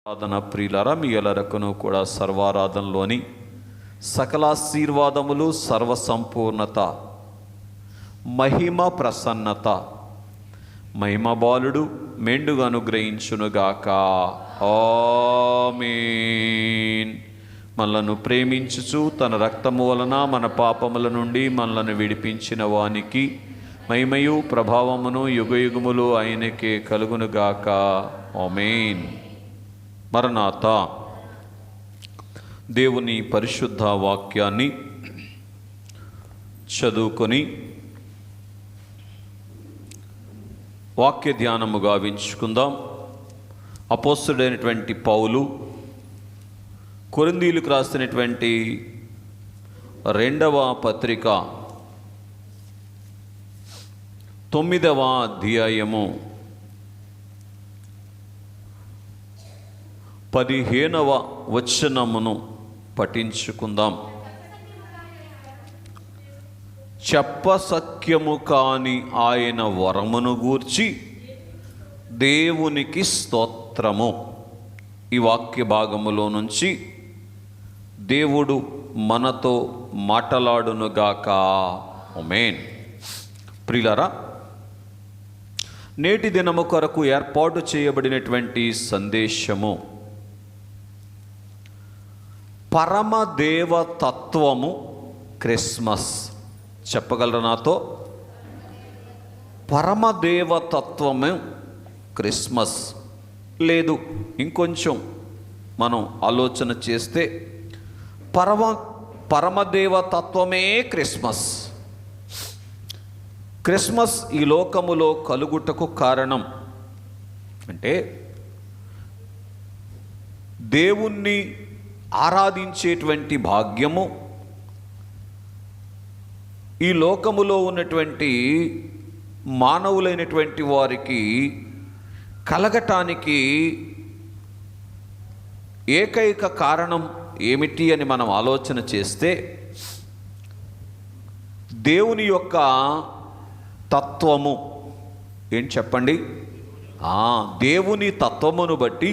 ఆరాధన ప్రియులారా, మీ ఎల్లరకును కూడా సర్వారాధనలోని సకలాశీర్వాదములు, సర్వసంపూర్ణత, మహిమ, ప్రసన్నత మహిమ బాలుడు మెండుగా అనుగ్రహించునుగాక. ఆమేన్. మనలను ప్రేమించుచు తన రక్తము వలన మన పాపముల నుండి మనలను విడిపించిన వానికి మహిమయు ప్రభావమును యుగయుగములు ఆయనకే కలుగునుగాక. ఆమేన్. మరణాత. దేవుని పరిశుద్ధ వాక్యాన్ని చదువుకొని వాక్య ధ్యానము గావించుకుందాం. అపోస్తలుడైనటువంటి పౌలు కొరింథీయులకు రాసినటువంటి 2వ పత్రిక 9వ అధ్యాయము 15వ వచనమును పఠించుకుందాం. చెప్పసఖ్యము కాని ఆయన వరమును గూర్చి దేవునికి స్తోత్రము. ఈ వాక్య భాగములో నుంచి దేవుడు మనతో మాట్లాడునుగాక. ఆమేన్. ప్రియులారా, నేటి దినము కొరకు ఏర్పాటు చేయబడినటువంటి సందేశము పరమదేవతత్వము క్రిస్మస్. చెప్పగలరా నాతో? పరమదేవతత్వము క్రిస్మస్. లేదు, ఇంకొంచెం మనం ఆలోచన చేస్తే పరమదేవతత్వమే క్రిస్మస్. క్రిస్మస్ ఈ లోకములో కలుగుటకు కారణం అంటే దేవుణ్ణి ఆరాధించేటువంటి భాగ్యము ఈ లోకములో ఉన్నటువంటి మానవులైనటువంటి వారికి కలగటానికి ఏకైక కారణం ఏమిటి అని మనం ఆలోచన చేస్తే దేవుని యొక్క తత్వము. ఏం చెప్పండి? దేవుని తత్వమును బట్టి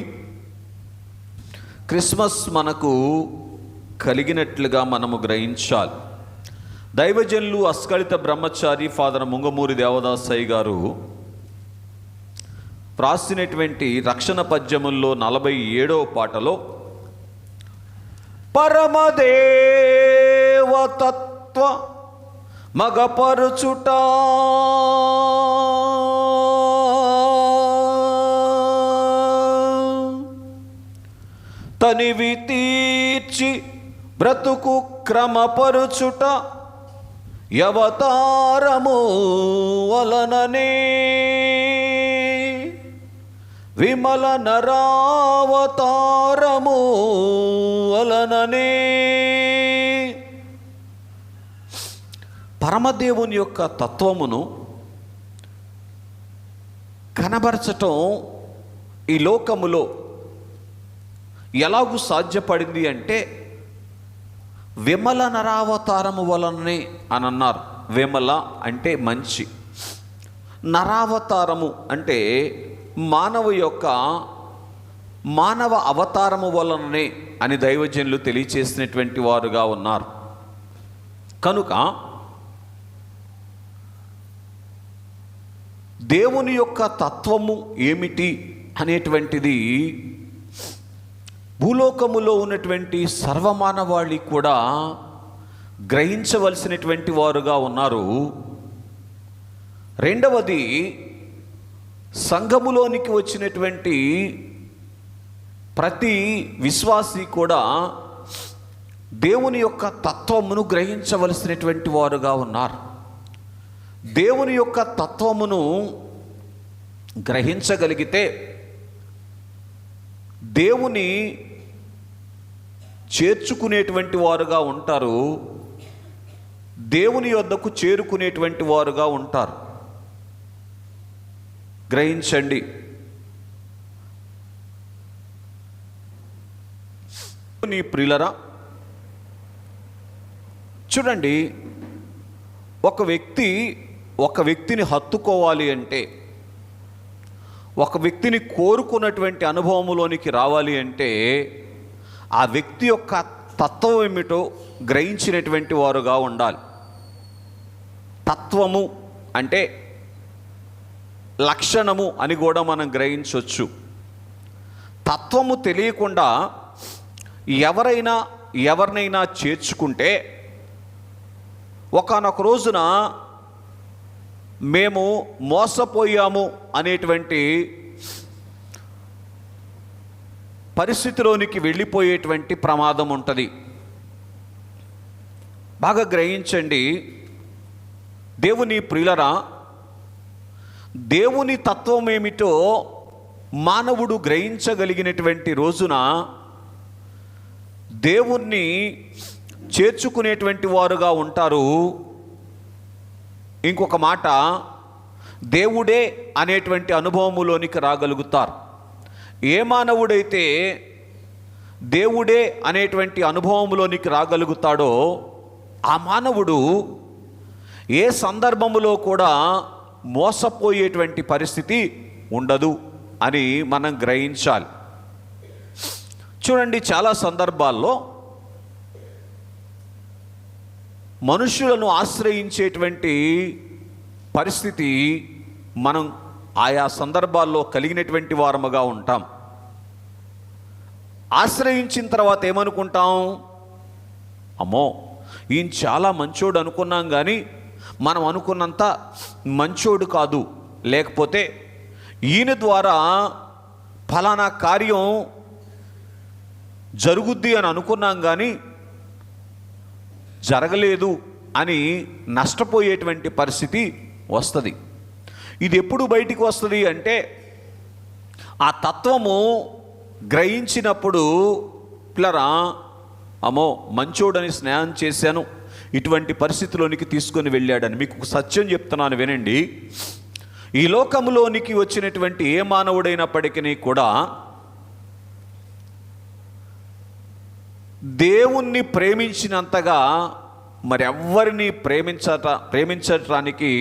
క్రిస్మస్ మనకు కలిగినట్లుగా మనము గ్రహించాలి. దైవజనులు అస్కళిత బ్రహ్మచారి ఫాదర్ ముంగమూరి దేవదాసయ్య గారు రాసినటువంటి రక్షణ పద్యముల్లో 47వ పాటలో పరమదేవతత్వ మగపరుచుట తనివి తీర్చి బ్రతుకు క్రమపరుచుట యవతారము వలననే విమల నరావతారము వలననే. పరమదేవుని యొక్క తత్వమును కనబరచటం ఈ లోకములో ఎలాగూ సాధ్యపడింది అంటే విమల నరావతారము వలననే అని అన్నారు. విమల అంటే మంచి, నరావతారము అంటే మానవ అవతారము వలననే అని దైవజనులు తెలియచేసినటువంటి వారుగా ఉన్నారు. కనుక దేవుని యొక్క తత్వము ఏమిటి అనేటువంటిది భూలోకములో ఉన్నటువంటి సర్వమానవాళి కూడా గ్రహించవలసినటువంటి వారుగా ఉన్నారు. రెండవది, సంఘములోనికి వచ్చినటువంటి ప్రతి విశ్వాసి కూడా దేవుని యొక్క తత్వమును గ్రహించవలసినటువంటి వారుగా ఉన్నారు. దేవుని యొక్క తత్వమును గ్రహించగలిగితే దేవుని చేర్చుకునేటువంటి వారుగా ఉంటారు, దేవుని యొద్దకు చేరుకునేటువంటి వారుగా ఉంటారు. గ్రహించండి. నీ ప్రియులరా, చూడండి, ఒక వ్యక్తిని హత్తుకోవాలి అంటే ఒక వ్యక్తిని కోరుకున్నటువంటి అనుభవంలోనికి రావాలి అంటే ఆ వ్యక్తి యొక్క తత్వం ఏమిటో గ్రహించినటువంటి వారుగా ఉండాలి. తత్వము అంటే లక్షణము అని కూడా మనం గ్రహించవచ్చు. తత్వము తెలియకుండా ఎవరినైనా చేర్చుకుంటే ఒకానొక రోజున మేము మోసపోయాము అనేటువంటి పరిస్థితిలోనికి వెళ్ళిపోయేటువంటి ప్రమాదం ఉంటుంది. బాగా గ్రహించండి దేవుని ప్రియులరా, దేవుని తత్వం ఏమిటో మానవుడు గ్రహించగలిగినటువంటి రోజున దేవుణ్ణి చేర్చుకునేటువంటి వారుగా ఉంటారు. ఇంకొక మాట, దేవుడే అనేటువంటి అనుభవములోనికి రాగలుగుతారు. ఏ మానవుడైతే దేవుడే అనేటువంటి అనుభవంలోనికి రాగలుగుతాడో ఆ మానవుడు ఏ సందర్భములో కూడా మోసపోయేటువంటి పరిస్థితి ఉండదు అని మనం గ్రహించాలి. చూడండి, చాలా సందర్భాల్లో మనుషులను ఆశ్రయించేటువంటి పరిస్థితి మనం ఆయా సందర్భాల్లో కలిగినటువంటి వారముగా ఉంటాం. ఆశ్రయించిన తర్వాత ఏమనుకుంటాం? అమ్మో, ఈయన చాలా మంచోడు అనుకున్నాం, కానీ మనం అనుకున్నంత మంచోడు కాదు, లేకపోతే ఈయన ద్వారా ఫలానా కార్యం జరుగుద్ది అని అనుకున్నాం, కానీ జరగలేదు అని నష్టపోయేటువంటి పరిస్థితి వస్తుంది. ఇది ఎప్పుడు బయటికి వస్తుంది అంటే ఆ తత్వము గ్రహించినప్పుడు, పిల్లరా అమ్మో మంచోడని స్నేహం చేశాను, ఇటువంటి పరిస్థితిలోనికి తీసుకొని వెళ్ళాడని. మీకు సత్యం చెప్తున్నాను వినండి. ఈ లోకంలోనికి వచ్చినటువంటి ఏ మానవుడైనప్పటికీ కూడా దేవుణ్ణి ప్రేమించినంతగా మరెవ్వరిని ప్రేమించటానికి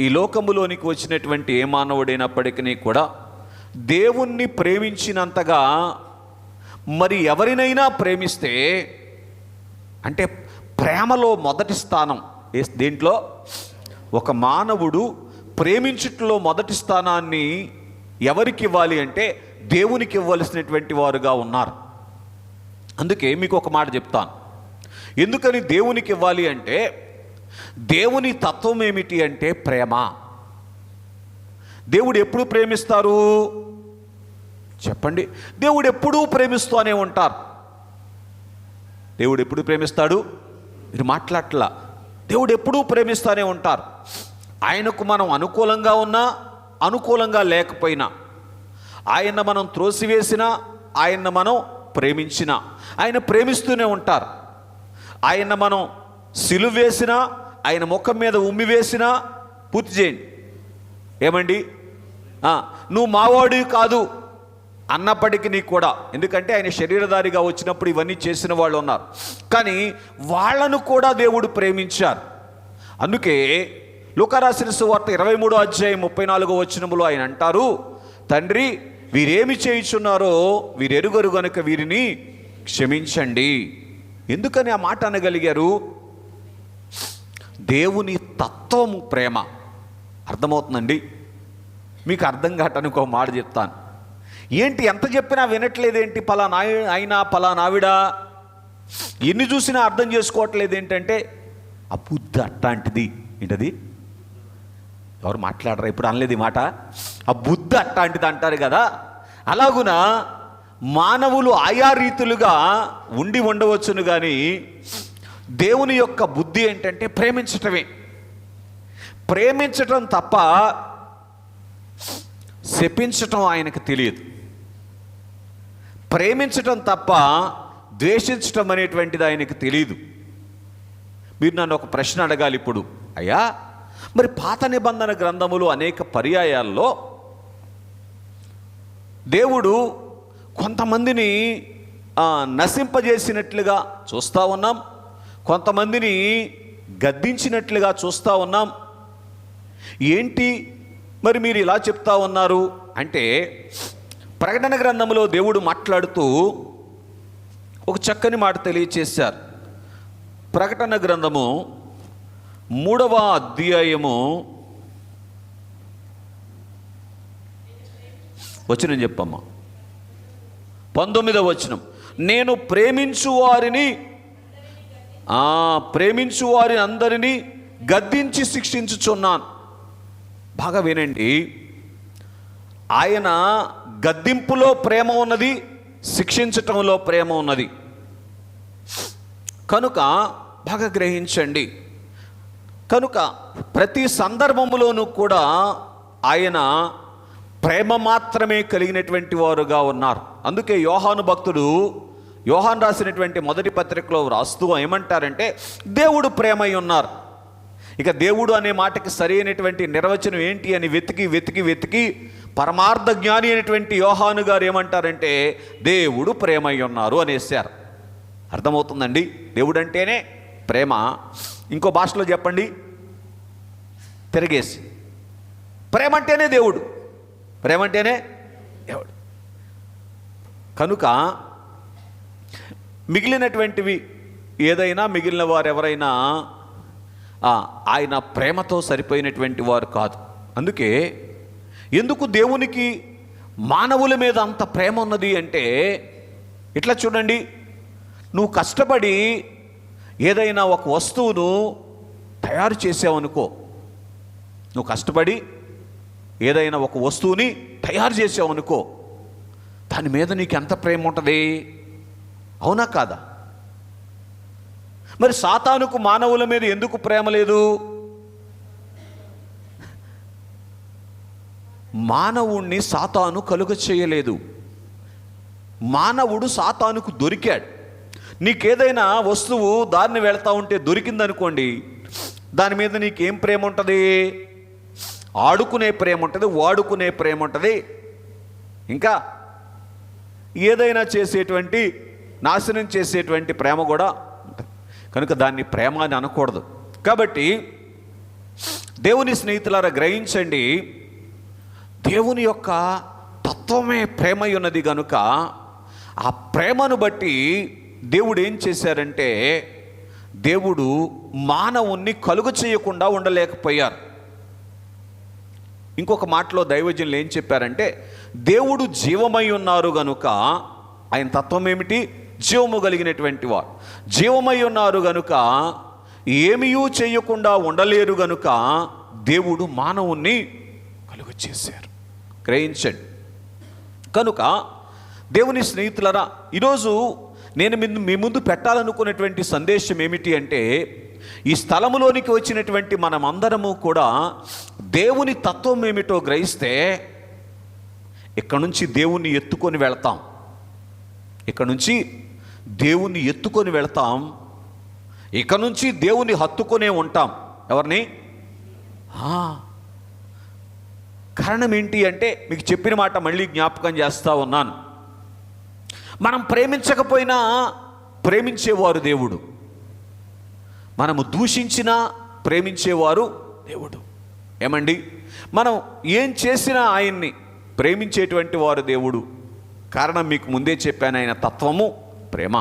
ఈ లోకములోనికి వచ్చినటువంటి ఏ మానవుడైనప్పటికీ కూడా దేవుణ్ణి ప్రేమించినంతగా మరి ఎవరినైనా ప్రేమిస్తే, అంటే ప్రేమలో మొదటి స్థానం దేంట్లో ఒక మానవుడు ప్రేమించుట్లో మొదటి స్థానాన్ని ఎవరికి ఇవ్వాలి అంటే దేవునికి ఇవ్వవలసినటువంటి వారుగా ఉన్నారు. అందుకే మీకు ఒక మాట చెప్తాను. ఎందుకని దేవునికి ఇవ్వాలి అంటే, దేవుని తత్వం ఏమిటి అంటే ప్రేమ. దేవుడు ఎప్పుడు ప్రేమిస్తారు చెప్పండి? దేవుడు ఎప్పుడూ ప్రేమిస్తూనే ఉంటారు. దేవుడు ఎప్పుడు ప్రేమిస్తాడు? మీరు మాట్లాడట్లా. దేవుడు ఎప్పుడూ ప్రేమిస్తూనే ఉంటారు. ఆయనకు మనం అనుకూలంగా ఉన్నా అనుకూలంగా లేకపోయినా, ఆయన మనం త్రోసివేసినా ఆయన మనం ప్రేమించినా ఆయన ప్రేమిస్తూనే ఉంటారు. ఆయన మనం సిలువ వేసినా, ఆయన ముఖం మీద ఉమ్మి వేసినా, పూర్తి చేయండి ఏమండి, నువ్వు మావాడివి కాదు అన్నప్పటికీ కూడా, ఎందుకంటే ఆయన శరీరధారిగా వచ్చినప్పుడు ఇవన్నీ చేసిన వాళ్ళు ఉన్నారు, కానీ వాళ్ళను కూడా దేవుడు ప్రేమించారు. అందుకే లూకా రాసిన సువార్త 23వ అధ్యాయం 34వ వచనములో ఆయన అంటారు, తండ్రి వీరేమి చేయుచున్నారో వీరెరుగరు గనుక వీరిని క్షమించండి. ఎందుకని ఆ మాట అనగలిగారు? దేవుని తత్వము ప్రేమ. అర్థమవుతుందండి? మీకు అర్థం కావటానికి ఒక మాట చెప్తాను. ఏంటి ఎంత చెప్పినా వినట్లేదేంటి? పలానా అయినా పలానావిడా ఎన్ని చూసినా అర్థం చేసుకోవట్లేదు ఏంటంటే, ఆ బుద్ధి అట్లాంటిది. ఏంటది? ఎవరు మాట్లాడరా? ఇప్పుడు అనలేదు ఈ మాట. ఆ బుద్ధి అట్లాంటిది అంటారు కదా. అలాగున మానవులు ఆయా రీతులుగా ఉండి ఉండవచ్చును, కానీ దేవుని యొక్క బుద్ధి ఏంటంటే ప్రేమించటమే. ప్రేమించటం తప్ప శపించటం ఆయనకు తెలియదు. ప్రేమించటం తప్ప ద్వేషించటం అనేటువంటిది ఆయనకు తెలియదు. మీరు నన్ను ఒక ప్రశ్న అడగాలి ఇప్పుడు. అయ్యా, మరి పాత నిబంధన గ్రంథములు అనేక పర్యాయాల్లో దేవుడు కొంతమందిని నశింపజేసినట్లుగా చూస్తూ ఉన్నాం, కొంతమందిని గద్దించినట్లుగా చూస్తూ ఉన్నాం, ఏంటి మరి మీరు ఇలా చెప్తా ఉన్నారు అంటే, ప్రకటన గ్రంథంలో దేవుడు మాట్లాడుతూ ఒక చక్కని మాట తెలియచేశారు. ప్రకటన గ్రంథము 3వ అధ్యాయము వచనం చెప్పమ్మా. 19వ వచనం, నేను ప్రేమించు వారిని అందరినీ గద్దించి శిక్షించుచున్నాను. బాగా వినండి, ఆయన గద్దింపులో ప్రేమ ఉన్నది, శిక్షించటంలో ప్రేమ ఉన్నది. కనుక బాగా గ్రహించండి. కనుక ప్రతి సందర్భంలోనూ కూడా ఆయన ప్రేమ మాత్రమే కలిగినటువంటి వారుగా ఉన్నారు. అందుకే యోహాను భక్తుడు యోహాను రాసినటువంటి మొదటి పత్రికలో రాస్తూ ఏమంటారంటే, దేవుడు ప్రేమై ఉన్నారు. ఇక దేవుడు అనే మాటకి సరైనటువంటి నిర్వచనం ఏంటి అని వెతికి పరమార్థ జ్ఞాని అయినటువంటి యోహాను గారు ఏమంటారంటే, దేవుడు ప్రేమై ఉన్నారు అనేసారు. అర్థమవుతుందండి? దేవుడు అంటేనే ప్రేమ. ఇంకో భాషలో చెప్పండి, తిరగేసి, ప్రేమ అంటేనే దేవుడు, ప్రేమ అంటేనే దేవుడు. కనుక మిగిలినటువంటివి ఏదైనా, మిగిలిన వారు ఎవరైనా ఆయన ప్రేమతో సరిపోయినటువంటి వారు కాదు. అందుకే ఎందుకు దేవునికి మానవుల మీద అంత ప్రేమ ఉన్నది అంటే, ఇట్లా చూడండి, నువ్వు కష్టపడి ఏదైనా ఒక వస్తువును తయారు చేసావనుకో, నువ్వు కష్టపడి ఏదైనా ఒక వస్తువుని తయారు చేసావనుకో, దాని మీద నీకు ఎంత ప్రేమ ఉంటుంది? అవునా కాదా? మరి సాతానుకు మానవుల మీద ఎందుకు ప్రేమ లేదు? మానవుణ్ణి సాతాను కలుగ చేయలేదు. మానవుడు సాతానుకు దొరికాడు. నీకేదైనా వస్తువు దారిని వెళ్తా ఉంటే దొరికిందనుకోండి, దాని మీద నీకేం ప్రేమ ఉంటుంది? ఆడుకునే ప్రేమ ఉంటుంది, వాడుకునే ప్రేమ ఉంటుంది, ఇంకా ఏదైనా చేసేటువంటి, నాశనం చేసేటువంటి ప్రేమ కూడా ఉంటుంది. కనుక దాన్ని ప్రేమ అని అనకూడదు. కాబట్టి దేవుని స్నేహితులారా గ్రహించండి, దేవుని యొక్క తత్వమే ప్రేమ ఉన్నది కనుక ఆ ప్రేమను బట్టి దేవుడు ఏం చేశారంటే, దేవుడు మానవుణ్ణి కలుగ చేయకుండా ఉండలేకపోయారు. ఇంకొక మాటలో దైవజనులు ఏం చెప్పారంటే, దేవుడు జీవమై ఉన్నారు గనుక, ఆయన తత్వం ఏమిటి? జీవము కలిగినటువంటి వారు. జీవమై ఉన్నారు గనుక ఏమీ చేయకుండా ఉండలేరు గనుక దేవుడు మానవుణ్ణి కలుగ చేశారు. గ్రహించండి. కనుక దేవుని స్నేహితులరా, ఈరోజు నేను మీ ముందు పెట్టాలనుకున్నటువంటి సందేశం ఏమిటి అంటే, ఈ స్థలములోనికి వచ్చినటువంటి మనమందరము కూడా దేవుని తత్వం ఏమిటో గ్రహిస్తే ఇక్కడ నుంచి దేవుణ్ణి ఎత్తుకొని వెళ్తాం. ఇక్కడ నుంచి దేవుణ్ణి ఎత్తుకొని వెళ్తాం. ఇక నుంచి దేవుని హత్తుకొనే ఉంటాం. ఎవరిని? కారణం ఏంటి అంటే, మీకు చెప్పిన మాట మళ్ళీ జ్ఞాపకం చేస్తూ ఉన్నాను. మనం ప్రేమించకపోయినా ప్రేమించేవారు దేవుడు, మనము దూషించినా ప్రేమించేవారు దేవుడు. ఏమండి, మనం ఏం చేసినా ఆయన్ని ప్రేమించేటువంటి వారు దేవుడు. కారణం మీకు ముందే చెప్పాను, ఆయన తత్వము ప్రేమ.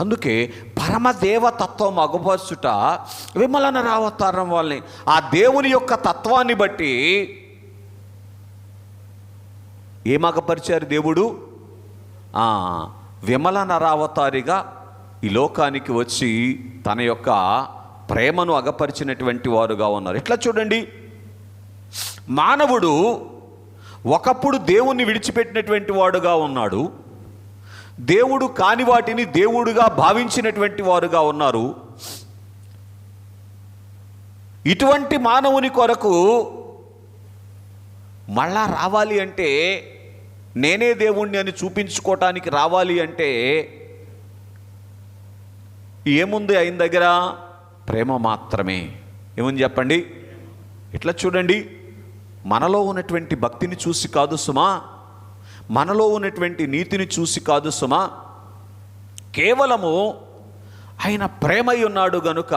అందుకే పరమదేవతత్వం అగుపరచుట విమలన రావతారం వాళ్ళని, ఆ దేవుని యొక్క తత్వాన్ని బట్టి ఏం అగపరిచారు దేవుడు? విమల నరావతారిగా ఈ లోకానికి వచ్చి తన యొక్క ప్రేమను అగపరిచినటువంటి వారుగా ఉన్నారు. ఇట్లా చూడండి, మానవుడు ఒకప్పుడు దేవుణ్ణి విడిచిపెట్టినటువంటి వాడుగా ఉన్నాడు, దేవుడు కాని వాటిని దేవుడుగా భావించినటువంటి వారుగా ఉన్నారు. ఇటువంటి మానవుని కొరకు మళ్ళా రావాలి అంటే, నేనే దేవుణ్ణి అని చూపించుకోవటానికి రావాలి అంటే ఏముంది ఆయన దగ్గర? ప్రేమ మాత్రమే. ఏముంది చెప్పండి? ఇట్లా చూడండి, మనలో ఉన్నటువంటి భక్తిని చూసి కాదు సుమా, మనలో ఉన్నటువంటి నీతిని చూసి కాదు సుమా, కేవలము ఆయన ప్రేమై ఉన్నాడు గనుక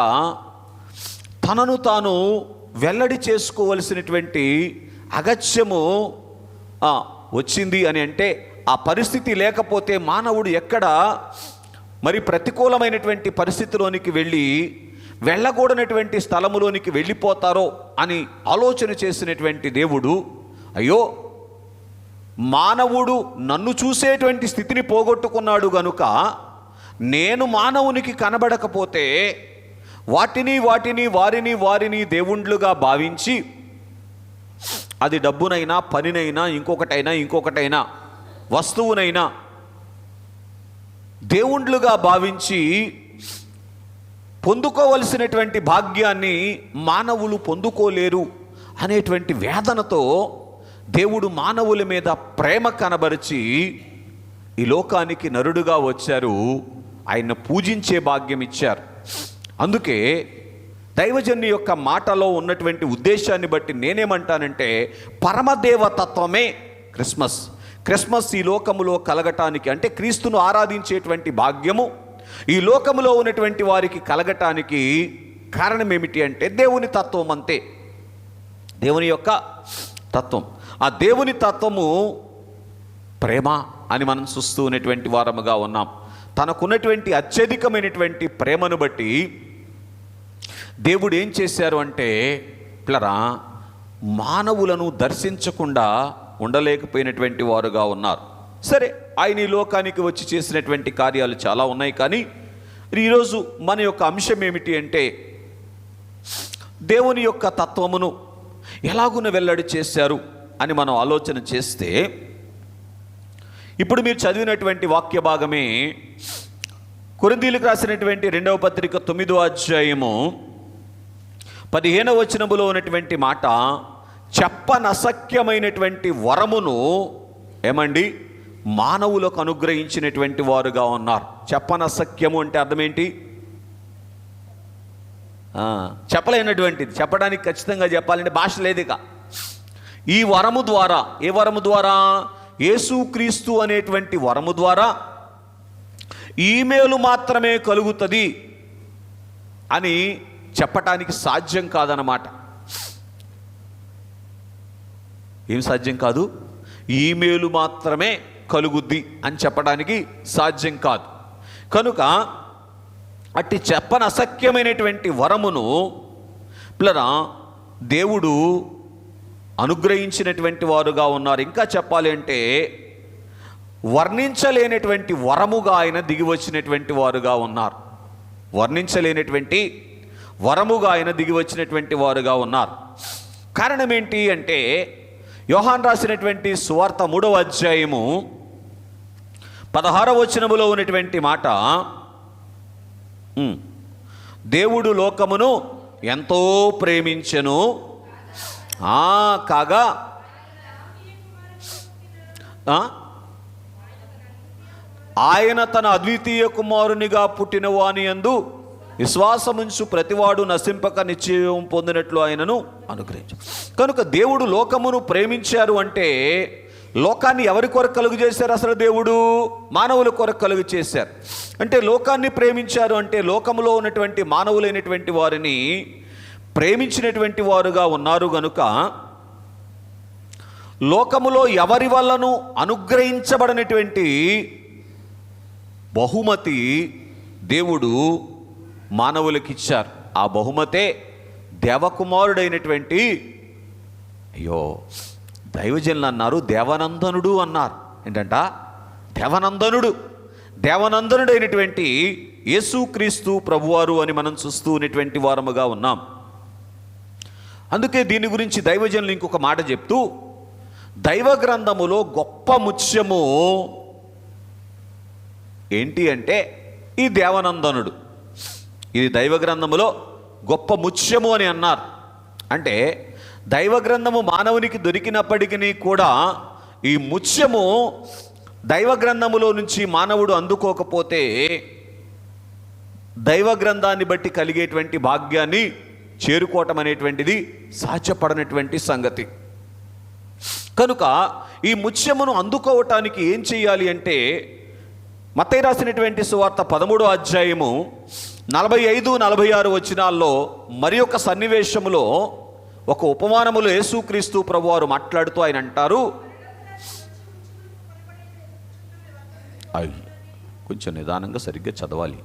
తనను తాను వెల్లడి చేసుకోవలసినటువంటి అగత్యము వచ్చింది అని అంటే, ఆ పరిస్థితి లేకపోతే మానవుడు ఎక్కడ మరి ప్రతికూలమైనటువంటి పరిస్థితిలోనికి వెళ్ళకూడనటువంటి స్థలములోనికి వెళ్ళిపోతారో అని ఆలోచన చేసినటువంటి దేవుడు, అయ్యో మానవుడు నన్ను చూసేటువంటి స్థితిని పోగొట్టుకున్నాడు గనుక నేను మానవునికి కనబడకపోతే వారిని దేవుండ్లుగా భావించి, అది డబ్బునైనా పనినైనా ఇంకొకటైనా వస్తువునైనా దేవుండ్లుగా భావించి పొందుకోవలసినటువంటి భాగ్యాన్ని మానవులు పొందుకోలేరు అనేటువంటి వేదనతో దేవుడు మానవుల మీద ప్రేమ కనబరిచి ఈ లోకానికి నరుడుగా వచ్చారు, ఆయన పూజించే భాగ్యం ఇచ్చారు. అందుకే దైవజన్య యొక్క మాటలో ఉన్నటువంటి ఉద్దేశాన్ని బట్టి నేనేమంటానంటే, పరమదేవతత్వమే క్రిస్మస్ ఈ లోకములో కలగటానికి, అంటే క్రీస్తును ఆరాధించేటువంటి భాగ్యము ఈ లోకములో ఉన్నటువంటి వారికి కలగటానికి కారణం ఏమిటి అంటే దేవుని తత్వం. అంతే, దేవుని యొక్క తత్వం. ఆ దేవుని తత్వము ప్రేమ అని మనం చూస్తూ ఉన్నటువంటి వారముగా ఉన్నాం. తనకున్నటువంటి అత్యధికమైనటువంటి ప్రేమను బట్టి దేవుడు ఏం చేశారు అంటే, పిల్లరా, మానవులను దర్శించకుండా ఉండలేకపోయినటువంటి వారుగా ఉన్నారు. సరే, ఆయన ఈ లోకానికి వచ్చి చేసినటువంటి కార్యాలు చాలా ఉన్నాయి. కానీ ఈరోజు మన యొక్క అంశం ఏమిటి అంటే, దేవుని యొక్క తత్వమును ఎలాగున వెల్లడి చేశారు అని మనం ఆలోచన చేస్తే, ఇప్పుడు మీరు చదివినటువంటి వాక్య భాగమే కొరింథీయులకు రాసినటువంటి 2వ పత్రిక 9వ అధ్యాయము 15వ వచనములో ఉన్నటువంటి మాట, చెప్పనసఖ్యమైనటువంటి వరమును ఏమండి మానవులకు అనుగ్రహించినటువంటి వారుగా ఉన్నారు. చెప్పనసఖ్యము అంటే అర్థం ఏంటి? చెప్పలేనటువంటిది. చెప్పడానికి ఖచ్చితంగా చెప్పాలంటే భాష లేదు. ఇక ఈ వరము ద్వారా, ఏ వరము ద్వారా? యేసుక్రీస్తు అనేటువంటి వరము ద్వారా ఈమెయిల్ మాత్రమే కలుగుతుంది అని చెప్పటానికి సాధ్యం కాదన్నమాట. ఏం సాధ్యం కాదు? ఈమెయిల్ మాత్రమే కలుగుద్ది అని చెప్పడానికి సాధ్యం కాదు. కనుక అట్టి చెప్పనసఖ్యమైనటువంటి వరమును పిల్లరా దేవుడు అనుగ్రహించినటువంటి వారుగా ఉన్నారు. ఇంకా చెప్పాలి అంటే వర్ణించలేనటువంటి వరముగా ఆయన దిగి వచ్చినటువంటి వారుగా ఉన్నారు. వర్ణించలేనటువంటి వరముగా ఆయన దిగి వచ్చినటువంటి వారుగా ఉన్నారు. కారణం ఏంటి అంటే, యోహాన్ రాసినటువంటి సువార్త 3వ అధ్యాయము 16వ వచనములో ఉన్నటువంటి మాట, దేవుడు లోకమును ఎంతో ప్రేమించెను కాగా ఆయన తన అద్వితీయ కుమారునిగా పుట్టిన వాని యందు విశ్వాసముంచు ప్రతివాడు నశింపక నిశ్చయం పొందినట్లు ఆయనను అనుగ్రహించు. కనుక దేవుడు లోకమును ప్రేమించారు అంటే, లోకాన్ని ఎవరి కొరకు కలుగు చేశారు? అసలు దేవుడు మానవుల కొరకు కలుగు చేశారు. అంటే లోకాన్ని ప్రేమించారు అంటే లోకములో ఉన్నటువంటి మానవులైనటువంటి వారిని ప్రేమించినటువంటి వారుగా ఉన్నారు. గనుక లోకములో ఎవరి వల్లను అనుగ్రహించబడినటువంటి బహుమతి దేవుడు మానవులకు ఇచ్చారు. ఆ బహుమతే దేవకుమారుడైనటువంటి, దైవజనులు అన్నారు దేవనందనుడు అన్నారు. ఏంటంట? దేవనందనుడైనటువంటి యేసుక్రీస్తు ప్రభువారు అని మనం చూస్తూ ఉన్నటువంటి వారముగా ఉన్నాం. అందుకే దీని గురించి దైవజనులు ఇంకొక మాట చెప్తూ, దైవ గ్రంథములో గొప్ప ముత్యము ఏంటి అంటే ఈ దేవనందనుడు. ఇది దైవ గ్రంథములో గొప్ప ముత్యము అని అన్నారు. అంటే దైవ గ్రంథము మానవునికి దొరికినప్పటికీ కూడా ఈ ముత్యము దైవ గ్రంథములో నుంచి మానవుడు అందుకోకపోతే దైవ గ్రంథాన్ని బట్టి కలిగేటువంటి భాగ్యాన్ని చేరుకోవటం అనేటువంటిది సాధ్యపడనటువంటి సంగతి. కనుక ఈ ముత్యమును అందుకోవటానికి ఏం చేయాలి అంటే, మత్తయి రాసినటువంటి సువార్త 13వ అధ్యాయము 45-46 వచనాల్లో మరి ఒక సన్నివేశములో ఒక ఉపమానములో యేసుక్రీస్తు ప్రభువారు మాట్లాడుతూ ఆయన అంటారు, అయ్యి కొంచెం నిదానంగా సరిగ్గా చదవాలి.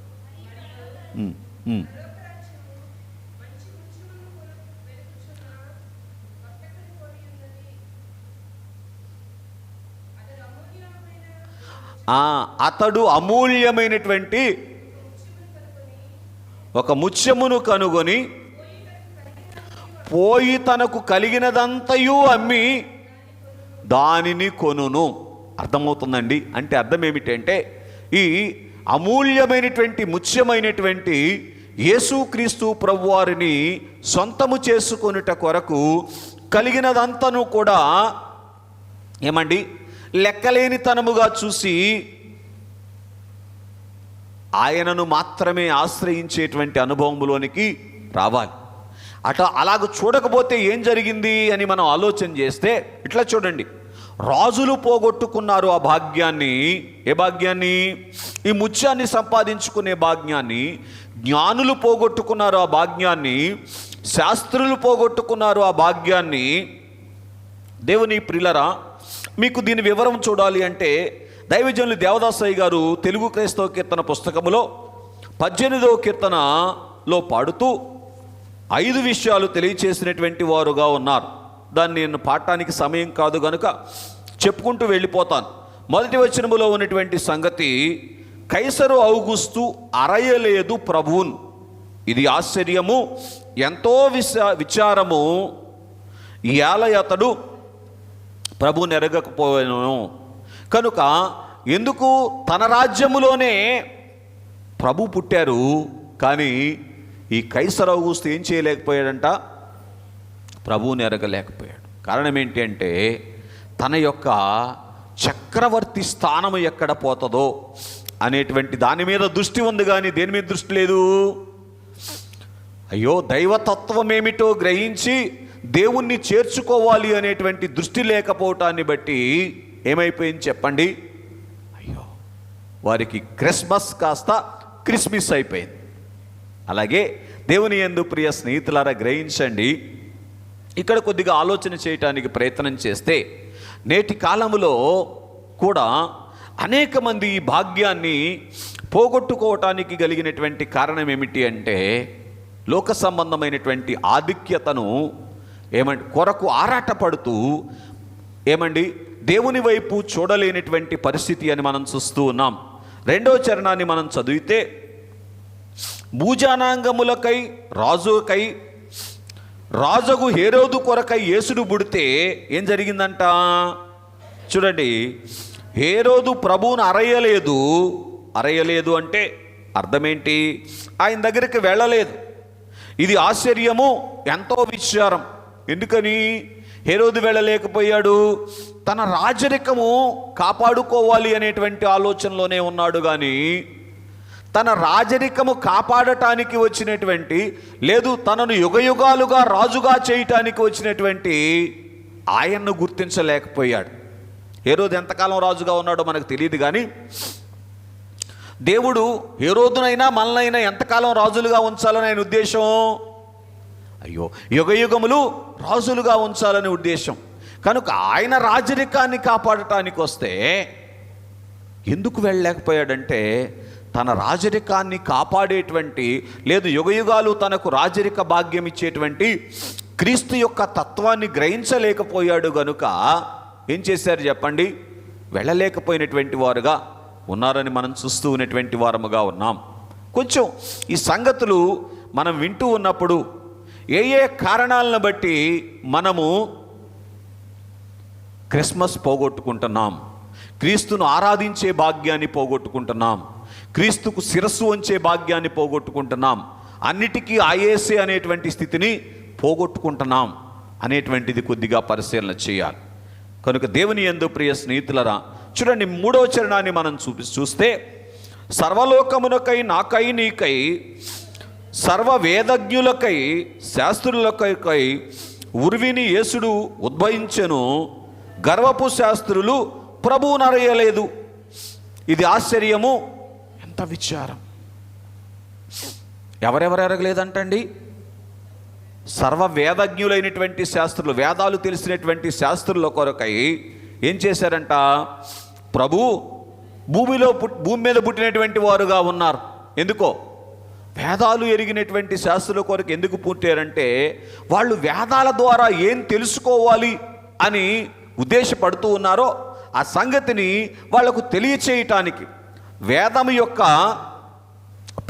అతడు అమూల్యమైనటువంటి ఒక ముత్యమును కనుగొని పోయి తనకు కలిగినదంతయు అమ్మి దానిని కొనును. అర్థమవుతుందండి? అంటే అర్థం ఏమిటంటే, ఈ అమూల్యమైనటువంటి ముత్యమైనటువంటి యేసుక్రీస్తు ప్రభువారిని సొంతము చేసుకొనుట కొరకు కలిగినదంతను కూడా ఏమండి లెక్కలేనితనముగా చూసి ఆయనను మాత్రమే ఆశ్రయించేటువంటి అనుభవంలోనికి రావాలి. అలాగ చూడకపోతే ఏం జరిగింది అని మనం ఆలోచన చేస్తే ఇట్లా చూడండి, రాజులు పోగొట్టుకున్నారు ఆ భాగ్యాన్ని. ఏ భాగ్యాన్ని? ఈ ముత్యాన్ని సంపాదించుకునే భాగ్యాన్ని. జ్ఞానులు పోగొట్టుకున్నారు ఆ భాగ్యాన్ని. శాస్త్రులు పోగొట్టుకున్నారు ఆ భాగ్యాన్ని. దేవుని ప్రియులరా, మీకు దీని వివరం చూడాలి అంటే దైవజనులు దేవదాసయ్య గారు తెలుగు క్రైస్తవ కీర్తన పుస్తకములో 18వ కీర్తనలో పాడుతూ 5 విషయాలు తెలియచేసినటువంటి వారుగా ఉన్నారు. దాన్ని నేను పాడటానికి సమయం కాదు కనుక చెప్పుకుంటూ వెళ్ళిపోతాను. మొదటి వచనములో ఉన్నటువంటి సంగతి, కైసరు ఔగుస్తు అరయలేదు ప్రభువున్. ఇది ఆశ్చర్యము, ఎంతో విచారము. ఏల అతడు ప్రభువుని ఎరగకపోయాను కనుక. ఎందుకు? తన రాజ్యములోనే ప్రభు పుట్టారు, కానీ ఈ కైసరు ఔగుస్తు ఏం చేయలేకపోయాడంట? ప్రభువుని ఎరగలేకపోయాడు. కారణం ఏంటి అంటే, తన యొక్క చక్రవర్తి స్థానము ఎక్కడ పోతుందో అనేటువంటి దాని మీద దృష్టి ఉంది, కానీ దేని మీద దృష్టి లేదు. అయ్యో, దైవతత్వం ఏమిటో గ్రహించి దేవుణ్ణి చేర్చుకోవాలి అనేటువంటి దృష్టి లేకపోవటాన్ని బట్టి ఏమైపోయింది చెప్పండి? అయ్యో, వారికి క్రిస్మస్ కాస్త క్రిస్మస్ అయిపోయింది. అలాగే దేవుని యందు ప్రియ స్నేహితులారా, గ్రహించండి. ఇక్కడ కొద్దిగా ఆలోచన చేయటానికి ప్రయత్నం చేస్తే, నేటి కాలంలో కూడా అనేక మంది ఈ భాగ్యాన్ని పోగొట్టుకోవటానికి కలిగినటువంటి కారణం ఏమిటి అంటే, లోక సంబంధమైనటువంటి ఆధిక్యతను కొరకు ఆరాటపడుతూ దేవుని వైపు చూడలేనటువంటి పరిస్థితి అని మనం చూస్తూ ఉన్నాం. 2వ చరణాన్ని మనం చదివితే, భూజానాంగములకై రాజుకు హేరోదు కొరకై యేసుడు పుడితే ఏం జరిగిందంట చూడండి. హేరోదు ప్రభువును అరయలేదు అంటే అర్థమేంటి? ఆయన దగ్గరికి వెళ్ళలేదు. ఇది ఆశ్చర్యము, ఎంతో విచారం. ఎందుకని హేరోదు వెళ్ళలేకపోయాడు? తన రాజరికము కాపాడుకోవాలి అనేటువంటి ఆలోచనలోనే ఉన్నాడు, కానీ తన రాజరికము కాపాడటానికి వచ్చినటువంటి, లేదు తనను యుగయుగాలుగా రాజుగా చేయటానికి వచ్చినటువంటి ఆయన్ను గుర్తించలేకపోయాడు. హేరోదు ఎంతకాలం రాజుగా ఉన్నాడో మనకు తెలియదు, కానీ దేవుడు హేరోదునైనా మననైనా ఎంతకాలం రాజులుగా ఉంచాలని ఆయన ఉద్దేశం? అయ్యో, యుగయుగములు రాజులుగా ఉంచాలనే ఉద్దేశం. కనుక ఆయన రాజరికాన్ని కాపాడటానికి వస్తే ఎందుకు వెళ్ళలేకపోయాడంటే, తన రాజరికాన్ని కాపాడేటువంటి, లేదు యుగయుగాలు తనకు రాజరిక భాగ్యం ఇచ్చేటువంటి క్రీస్తు యొక్క తత్వాన్ని గ్రహించలేకపోయాడు. గనుక ఏం చేశారు చెప్పండి? వెళ్ళలేకపోయినటువంటి వారుగా ఉన్నారని మనం చూస్తూ ఉన్నటువంటి వారముగా ఉన్నాం. కొంచెం ఈ సంగతులు మనం వింటూ ఉన్నప్పుడు ఏ కారణాలను బట్టి మనము క్రిస్మస్ పోగొట్టుకుంటున్నాం, క్రీస్తును ఆరాధించే భాగ్యాన్ని పోగొట్టుకుంటున్నాం, క్రీస్తుకు శిరస్సు వంచే భాగ్యాన్ని పోగొట్టుకుంటున్నాం, అన్నిటికీ ఆయేసే అనేటువంటి స్థితిని పోగొట్టుకుంటున్నాం అనేటువంటిది కొద్దిగా పరిశీలన చేయాలి. కనుక దేవుని యందు ప్రియ స్నేహితులరా, చూడండి 3వ చరణాన్ని మనం చూస్తే, సర్వలోకమునకై నాకై నీకై సర్వ వేదజ్ఞులకై శాస్త్రులకై ఉర్విని యేసుడు ఉద్భవించెను, గర్వపు శాస్త్రులు ప్రభువును అరయలేదు. ఇది ఆశ్చర్యము, ఎంత విచారం. ఎవరెవరు ఎరగలేదంటండి? సర్వవేదజ్ఞులైనటువంటి శాస్త్రులు, వేదాలు తెలిసినటువంటి శాస్త్రుల కొరకై ఏం చేశారంట? ప్రభు భూమి మీద పుట్టినటువంటి వారుగా ఉన్నారు. ఎందుకో? వేదాలు ఎరిగినటువంటి శాస్త్రుల కొరకు ఎందుకు పుట్టారంటే వాళ్ళు వేదాల ద్వారా ఏం తెలుసుకోవాలి అని ఉద్దేశపడుతూ ఉన్నారో ఆ సంగతిని వాళ్లకు తెలియచేయటానికి, వేదం యొక్క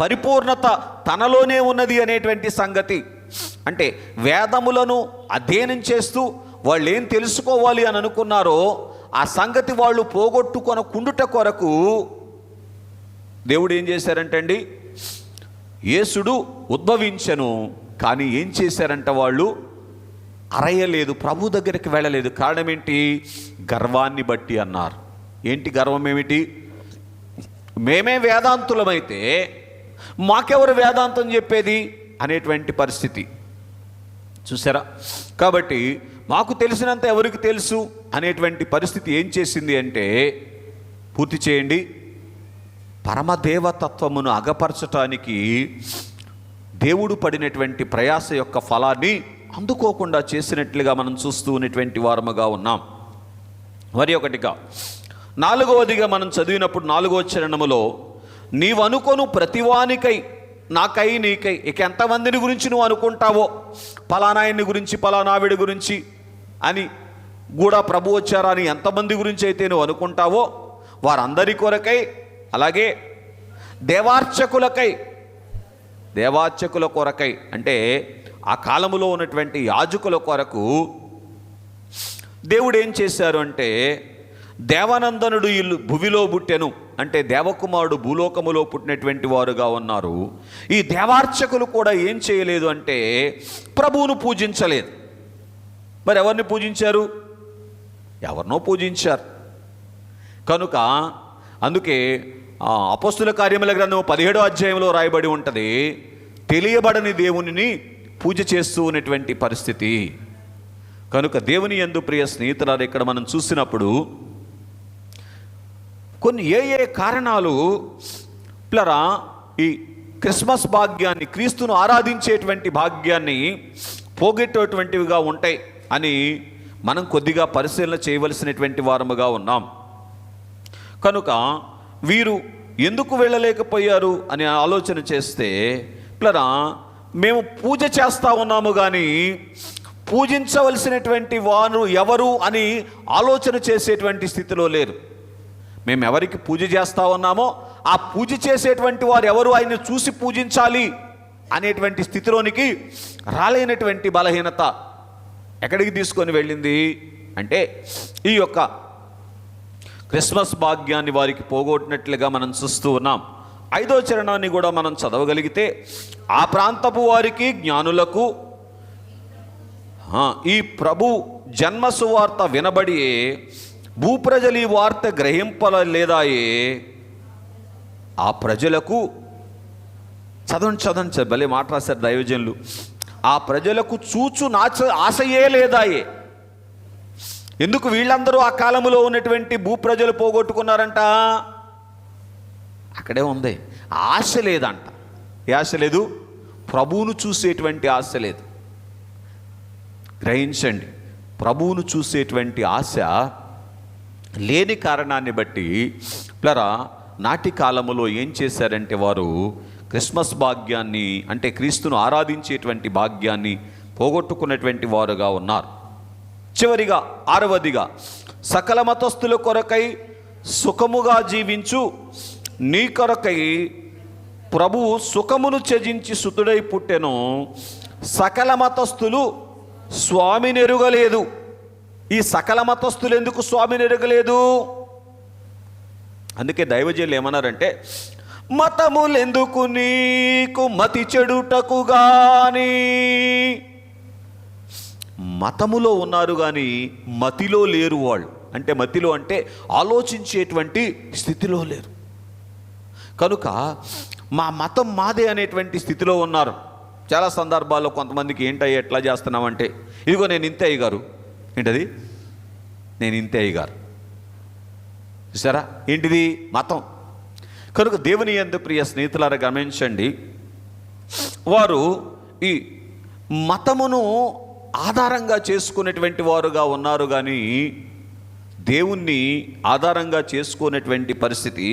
పరిపూర్ణత తనలోనే ఉన్నది అనేటువంటి సంగతి, అంటే వేదములను అధ్యయనం చేస్తూ వాళ్ళు ఏం తెలుసుకోవాలి అని అనుకున్నారో ఆ సంగతి వాళ్ళు పోగొట్టుకొనకుండుట కొరకు దేవుడు ఏం చేశారంటే అండి, యేసుడు ఉద్భవించెను. కానీ ఏం చేశారంట? వాళ్ళు అరయలేదు, ప్రభు దగ్గరికి వెళ్ళలేదు. కారణం ఏంటి? గర్వాన్ని బట్టి అన్నారు. ఏంటి గర్వం? ఏమిటి? మేమే వేదాంతులమైతే మాకెవరు వేదాంతం చెప్పేది అనేటువంటి పరిస్థితి చూసారా? కాబట్టి మాకు తెలిసినంత ఎవరికి తెలుసు అనేటువంటి పరిస్థితి ఏం చేసింది అంటే, పూర్తి చేయండి, పరమదేవతత్వమును అగపరచటానికి దేవుడు పడినటువంటి ప్రయాస యొక్క ఫలాన్ని అందుకోకుండా చేసినట్లుగా మనం చూస్తూ ఉన్నటువంటి వారముగా ఉన్నాం. మరి ఒకటిగా 4వదిగా మనం చదివినప్పుడు 4వ చరణములో, నీవనుకొను ప్రతివానికై నాకై నీకై, ఇక ఎంతమందిని గురించి నువ్వు అనుకుంటావో, పలానాయన్ని గురించి పలానావిడి గురించి అని కూడా ప్రభు వచ్చారా అని ఎంతమంది గురించి అయితే నువ్వు అనుకుంటావో వారందరి కొరకై, అలాగే దేవార్చకుల కొరకై అంటే ఆ కాలములో ఉన్నటువంటి యాజకుల కొరకు దేవుడు ఏం చేశారు అంటే, దేవానందనుడు ఇల్లు భువిలో పుట్టెను అంటే దేవకుమారుడు భూలోకములో పుట్టినటువంటి వారుగా ఉన్నారు. ఈ దేవార్చకులు కూడా ఏం చేయలేదు అంటే ప్రభువును పూజించలేదు. మరి ఎవరిని పూజించారు? ఎవరినో పూజించారు. కనుక అందుకే అపోస్తుల కార్యముల గ్రంథం 17వ అధ్యాయంలో రాయబడి ఉంటుంది, తెలియబడని దేవునిని పూజ చేస్తూ ఉన్నటువంటి పరిస్థితి. కనుక దేవుని యందు ప్రియ స్నేహితులారా, ఇక్కడ మనం చూసినప్పుడు కొన్ని ఏ కారణాలు పిల్లరా ఈ క్రిస్మస్ భాగ్యాన్ని, క్రీస్తును ఆరాధించేటువంటి భాగ్యాన్ని పోగొట్టేటువంటివిగా ఉంటాయి అని మనం కొద్దిగా పరిశీలన చేయవలసినటువంటి వారముగా ఉన్నాం. కనుక వీరు ఎందుకు వెళ్ళలేకపోయారు అని ఆలోచన చేస్తే, పిల్లరా మేము పూజ చేస్తూ ఉన్నాము కానీ పూజించవలసినటువంటి వారు ఎవరు అని ఆలోచన చేసేటువంటి స్థితిలో లేరు. మేము ఎవరికి పూజ చేస్తూ ఉన్నామో ఆ పూజ చేసేటువంటి వారు ఎవరు, ఆయన్ని చూసి పూజించాలి అనేటువంటి స్థితిలోనికి రాలేనటువంటి బలహీనత ఎక్కడికి తీసుకొని వెళ్ళింది అంటే ఈ యొక్క క్రిస్మస్ భాగ్యాన్ని వారికి పోగొట్టినట్లుగా మనం చూస్తూ ఉన్నాం. 5వ చరణాన్ని కూడా మనం చదవగలిగితే, ఆ ప్రాంతపు వారికి జ్ఞానులకు ఈ ప్రభు జన్మ సువార్త వినబడి భూప్రజలు ఈ వార్త గ్రహింపలేదాయే, ఆ ప్రజలకు చదవండి భలే మాట రాశారు దైవజనులు, ఆ ప్రజలకు చూచు ఆశయే లేదాయే. ఎందుకు వీళ్ళందరూ ఆ కాలంలో ఉన్నటువంటి భూప్రజలు పోగొట్టుకున్నారంట? అక్కడే ఉంది, ఆశ లేదంట. ఏ ఆశ లేదు? ప్రభువును చూసేటువంటి ఆశ లేదు. గ్రహించండి, ప్రభువును చూసేటువంటి ఆశ లేని కారణాన్ని బట్టి ప్లరా నాటి కాలములో ఏం చేశారంటే వారు క్రిస్మస్ భాగ్యాన్ని అంటే క్రీస్తును ఆరాధించేటువంటి భాగ్యాన్ని పోగొట్టుకున్నటువంటి వారుగా ఉన్నారు. చివరిగా 6వదిగా, సకల మతస్థుల కొరకై సుఖముగా జీవించు నీ కొరకై ప్రభువు సుఖమును త్యజించి సుతుడై పుట్టెను, సకల మతస్థులు స్వామిని ఎరుగలేదు. ఈ సకల మతస్థులు ఎందుకు స్వామిని ఎరుగలేదు? అందుకే దైవజనులు ఏమన్నారంటే, మతములెందుకు నీకు మతి చెడుటకు గాని, మతములో ఉన్నారు కానీ మతిలో లేరు వాళ్ళు. అంటే మతిలో అంటే ఆలోచించేటువంటి స్థితిలో లేరు. కనుక మా మతం మాదే అనేటువంటి స్థితిలో ఉన్నారు. చాలా సందర్భాల్లో కొంతమందికి ఏంటయ్యా ఎట్లా చేస్తున్నామంటే, ఇదిగో నేను ఇంతే అయ్యగారు, ఏంటది నేను ఇంతే అయ్యగారు, చూసారా ఏంటిది మతం. కనుక దేవుని యందు ప్రియ స్నేహితులారా గమనించండి, వారు ఈ మతమును ఆధారంగా చేసుకునేటువంటి వారుగా ఉన్నారు కానీ దేవుణ్ణి ఆధారంగా చేసుకునేటువంటి పరిస్థితి,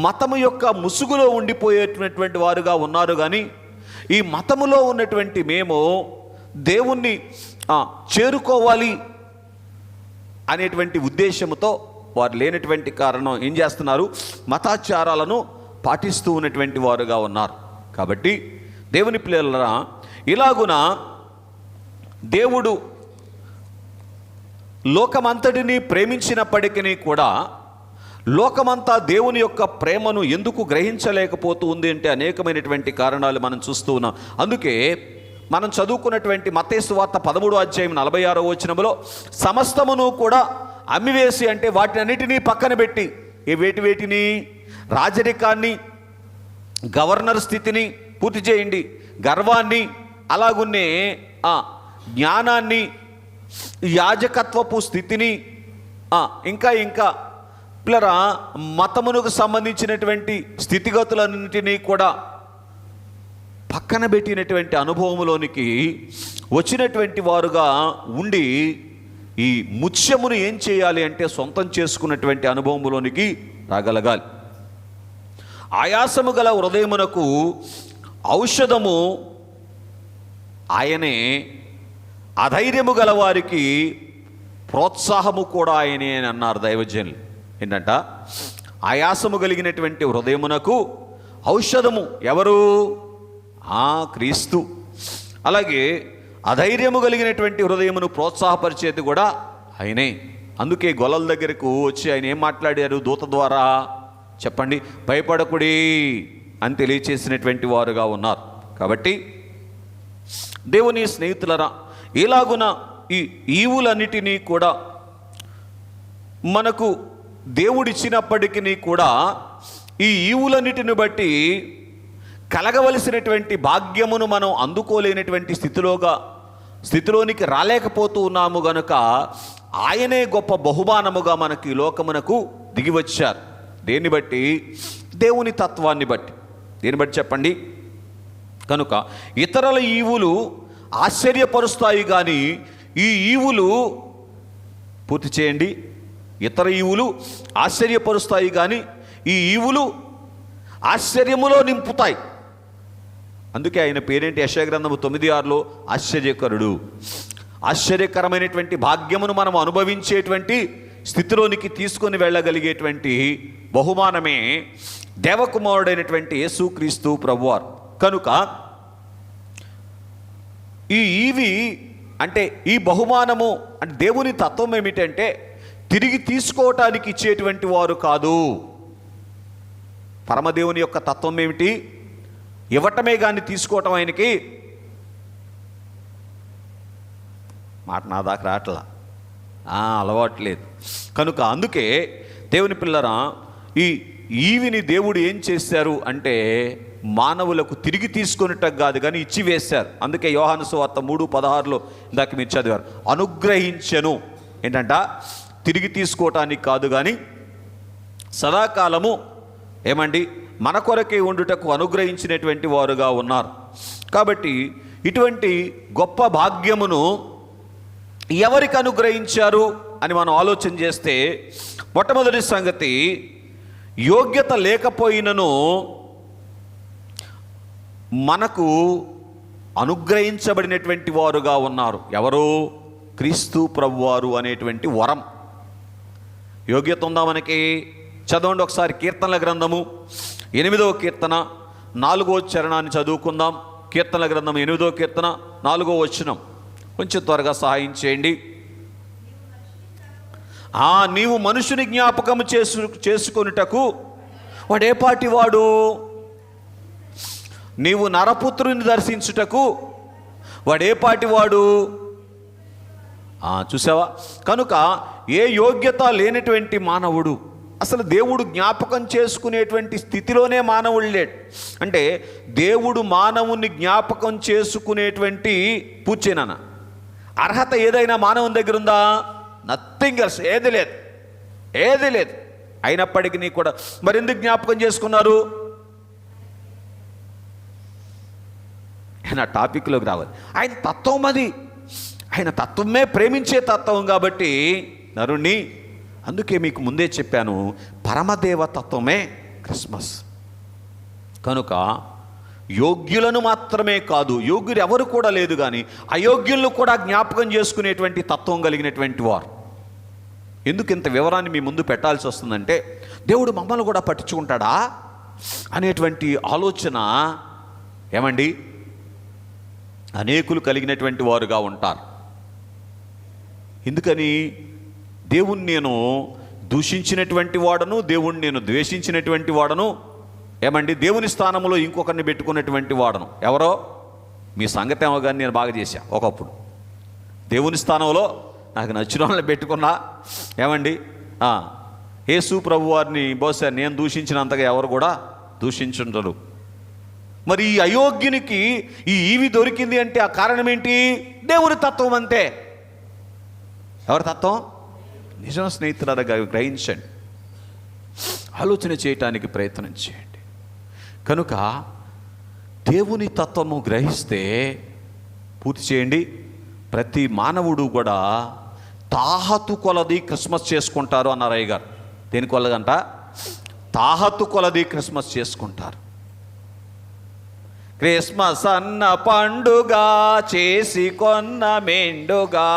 మతము యొక్క ముసుగులో ఉండిపోయేటటువంటి వారుగా ఉన్నారు కానీ ఈ మతములో ఉన్నటువంటి మేము దేవుణ్ణి చేరుకోవాలి అనేటువంటి ఉద్దేశంతో వారు లేనటువంటి కారణం ఏం చేస్తున్నారు, మతాచారాలను పాటిస్తూ ఉన్నటువంటి వారుగా ఉన్నారు. కాబట్టి దేవుని పిల్లలరా, ఇలాగున దేవుడు లోకమంతటిని ప్రేమించినప్పటికీ కూడా లోకమంతా దేవుని యొక్క ప్రేమను ఎందుకు గ్రహించలేకపోతూ ఉంది అంటే అనేకమైనటువంటి కారణాలు మనం చూస్తూ ఉన్నాం. అందుకే మనం చదువుకున్నటువంటి మత్తయి సువార్త 13:46 సమస్తమును కూడా అమ్మివేసి, అంటే వాటినన్నిటినీ పక్కన పెట్టి, వేటిని, రాజరికాన్ని, గవర్నర్ స్థితిని పూర్తి చేయండి, గర్వాన్ని, అలాగున్నే జ్ఞానాన్ని, యాజకత్వపు స్థితిని, ఇంకా పిల్లరా మతమునకు సంబంధించినటువంటి స్థితిగతులన్నింటినీ కూడా పక్కన పెట్టినటువంటి అనుభవంలోనికి వచ్చినటువంటి వారుగా ఉండి ఈ ముత్యమును ఏం చేయాలి అంటే సొంతం చేసుకున్నటువంటి అనుభవంలోనికి రాగలగాలి. ఆయాసము గల హృదయమునకు ఔషధము ఆయనే, అధైర్యము గల వారికి ప్రోత్సాహము కూడా ఆయనే అని అన్నారు దైవజనులు. ఏంటంట, ఆయాసము కలిగినటువంటి హృదయమునకు ఔషధము ఎవరు? క్రీస్తు. అలాగే అధైర్యము కలిగినటువంటి హృదయమును ప్రోత్సాహపరిచేది కూడా ఆయనే. అందుకే గొల్లల దగ్గరకు వచ్చి ఆయన ఏం మాట్లాడారు దూత ద్వారా చెప్పండి, భయపడకుడి అని తెలియచేసినటువంటి వారుగా ఉన్నారు. కాబట్టి దేవుని స్నేహితులరా, ఇలాగున ఈ ఈవులన్నిటినీ కూడా మనకు దేవుడిచ్చినప్పటికీ కూడా ఈ ఈవులన్నిటిని బట్టి కలగవలసినటువంటి భాగ్యమును మనం అందుకోలేనటువంటి స్థితిలోనికి రాలేకపోతూ ఉన్నాము గనుక ఆయనే గొప్ప బహుమానముగా మనకి లోకమునకు దిగివచ్చారు. దేన్ని బట్టి? దేవుని తత్వాన్ని బట్టి. దేన్ని బట్టి చెప్పండి? కనుక ఇతరుల ఈవులు ఆశ్చర్యపరుస్తాయి కానీ ఈ ఈవులు పూర్తి చేయండి, ఇతర ఈవులు ఆశ్చర్యపరుస్తాయి కానీ ఈ ఈవులు ఆశ్చర్యములో నింపుతాయి. అందుకే ఆయన పేరేంటి? యెషయా గ్రంథము 9:6 ఆశ్చర్యకరుడు. ఆశ్చర్యకరమైనటువంటి భాగ్యమును మనం అనుభవించేటువంటి స్థితిలోనికి తీసుకొని వెళ్ళగలిగేటువంటి బహుమానమే దేవకుమారుడైనటువంటి యేసుక్రీస్తు ప్రభువారు. కనుక ఇవి అంటే ఈ బహుమానము అంటే దేవుని తత్వం ఏమిటంటే తిరిగి తీసుకోవటానికి ఇచ్చేటువంటి వారు కాదు. పరమదేవుని యొక్క తత్వం ఏమిటి? ఇవ్వటమే కానీ తీసుకోవటం ఆయనకి మాట నా దాకా రావట్లా, అలవాట్లేదు. కనుక అందుకే దేవుని పిల్లరా, ఈవిని దేవుడు ఏం చేశారు అంటే మానవులకు తిరిగి తీసుకొనిటకు కాదు కానీ ఇచ్చి వేశారు. అందుకే యోహాను సువార్త 3:16 ఇందాక మీరు చదివారు, అనుగ్రహించెను. ఏంటంట? తిరిగి తీసుకోవటానికి కాదు కానీ సదాకాలము ఏమండి మన కొరకే ఉండుటకు అనుగ్రహించినటువంటి వారుగా ఉన్నారు. కాబట్టి ఇటువంటి గొప్ప భాగ్యమును ఎవరికి అనుగ్రహించారు అని మనం ఆలోచన చేస్తే, మొట్టమొదటి సంగతి, యోగ్యత లేకపోయినను మనకు అనుగ్రహించబడినటువంటి వారుగా ఉన్నారు. ఎవరు? క్రీస్తు ప్రభువారు అనేటువంటి వరం. యోగ్యత ఉందా మనకి? చదవండి ఒకసారి కీర్తనల గ్రంథము 8వ కీర్తన 4వ చరణాన్ని చదువుకుందాం. కీర్తనల గ్రంథం 8వ కీర్తన 4వ వచనం. కొంచెం త్వరగా సహాయం చేయండి. నీవు మనుషుని జ్ఞాపకము చేసుకొనుటకు వాడే పాటి వాడు, నీవు నరపుత్రుని దర్శించుటకు వాడే పాటి వాడు. చూసావా? కనుక ఏ యోగ్యత లేనటువంటి మానవుడు, అసలు దేవుడు జ్ఞాపకం చేసుకునేటువంటి స్థితిలోనే మానవుడు లేడు. అంటే దేవుడు మానవుని జ్ఞాపకం చేసుకునేటువంటి పూర్చేనా అర్హత ఏదైనా మానవుని దగ్గర ఉందా? Nothing else. ఏది లేదు. అయినప్పటికీ కూడా మరెందుకు జ్ఞాపకం చేసుకున్నారు? ఆయన టాపిక్లోకి రావాలి. ఆయన తత్వం అది, ఆయన తత్వమే ప్రేమించే తత్వం కాబట్టి నరుణ్ణి, అందుకే మీకు ముందే చెప్పాను, పరమదేవ తత్వమే క్రిస్మస్. కనుక యోగ్యులను మాత్రమే కాదు, యోగ్యులు ఎవరు కూడా లేదు కానీ అయోగ్యులను కూడా జ్ఞాపకం చేసుకునేటువంటి తత్వం కలిగినటువంటి వారు. ఎందుకు ఇంత వివరాన్ని మీ ముందు పెట్టాల్సి వస్తుందంటే, దేవుడు మమ్మల్ని కూడా పట్టించుకుంటాడా అనేటువంటి ఆలోచన ఏమండి అనేకులు కలిగినటువంటి వారుగా ఉంటారు. ఎందుకని దేవుణ్ణి నేను దూషించినటువంటి వాడను, దేవుణ్ణి నేను ద్వేషించినటువంటి వాడను, ఏమండి దేవుని స్థానంలో ఇంకొకరిని పెట్టుకున్నటువంటి వాడను. ఎవరో మీ సంగతి ఏమో కానీ నేను బాగా చేశా ఒకప్పుడు. దేవుని స్థానంలో నాకు నచ్చిన వాళ్ళని పెట్టుకున్నా, ఏమండి యేసు ప్రభు వారిని బహుశా నేను దూషించినంతగా ఎవరు కూడా దూషించుండరు. మరి ఈ అయోగ్యునికి ఈ ఈవి దొరికింది అంటే ఆ కారణం ఏంటి? దేవుని తత్వం అంతే. ఎవరి తత్వం? నిజం స్నేహితులారా, గ్రహించండి, ఆలోచన చేయటానికి ప్రయత్నం చేయండి. కనుక దేవుని తత్వము గ్రహిస్తే, పూర్తి చేయండి, ప్రతి మానవుడు కూడా తాహతు కొలది క్రిస్మస్ చేసుకుంటారు అన్నారు అయ్య గారు. దేని కొలదంట? తాహతు కొలది క్రిస్మస్ చేసుకుంటారు. క్రిస్మస్ అన్న పండుగ చేసి కొన్న మెండుగా,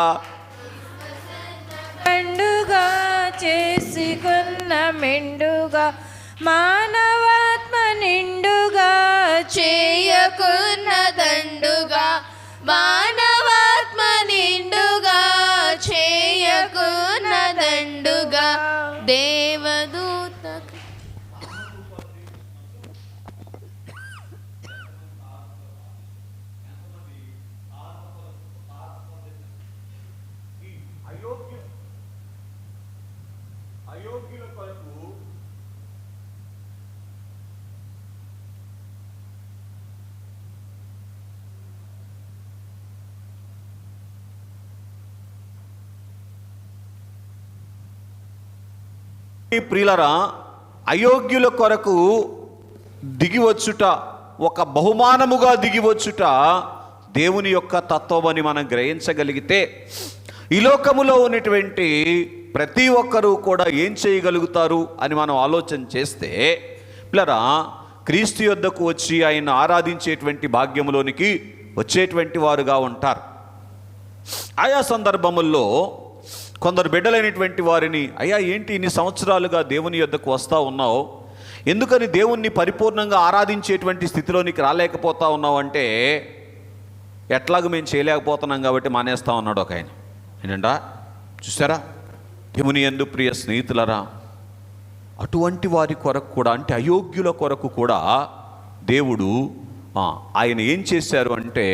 పండుగ చేసి కొన్న మెండుగా, మానవాత్మ నిండుగా చేయకున్న దండుగా, మానవాత్మ నిండుగా చేయకున్న దండుగా, దేవదూత అయోగ్యుల కొరకు ప్రియులరా, అయోగ్యుల కొరకు దిగివచ్చుట, ఒక బహుమానముగా దిగివచ్చుట దేవుని యొక్క తత్వం అని మనం గ్రహించగలిగితే, ఈ లోకములో ఉన్నటువంటి ప్రతి ఒక్కరూ కూడా ఏం చేయగలుగుతారు అని మనం ఆలోచన చేస్తే, పిల్లరా, క్రీస్తు యొద్దకు వచ్చి ఆయన ఆరాధించేటువంటి భాగ్యములోనికి వచ్చేటువంటి వారుగా ఉంటారు. ఆయా సందర్భముల్లో కొందరు బిడ్డలైనటువంటి వారిని, అయ్యా ఏంటి ఇన్ని సంవత్సరాలుగా దేవుని యొద్దకు వస్తూ ఉన్నావు, ఎందుకని దేవుణ్ణి పరిపూర్ణంగా ఆరాధించేటువంటి స్థితిలోనికి రాలేకపోతా ఉన్నావు అంటే, ఎట్లాగూ మేము చేయలేకపోతున్నాం కాబట్టి మానేస్తా ఉన్నాడు ఒక ఆయన. ఏంటంట చూసారా, దేవుని యందు ప్రియ స్నేహితులరా, అటువంటి వారి కొరకు కూడా, అంటే అయోగ్యుల కొరకు కూడా దేవుడు ఆయన ఏం చేశారు అంటే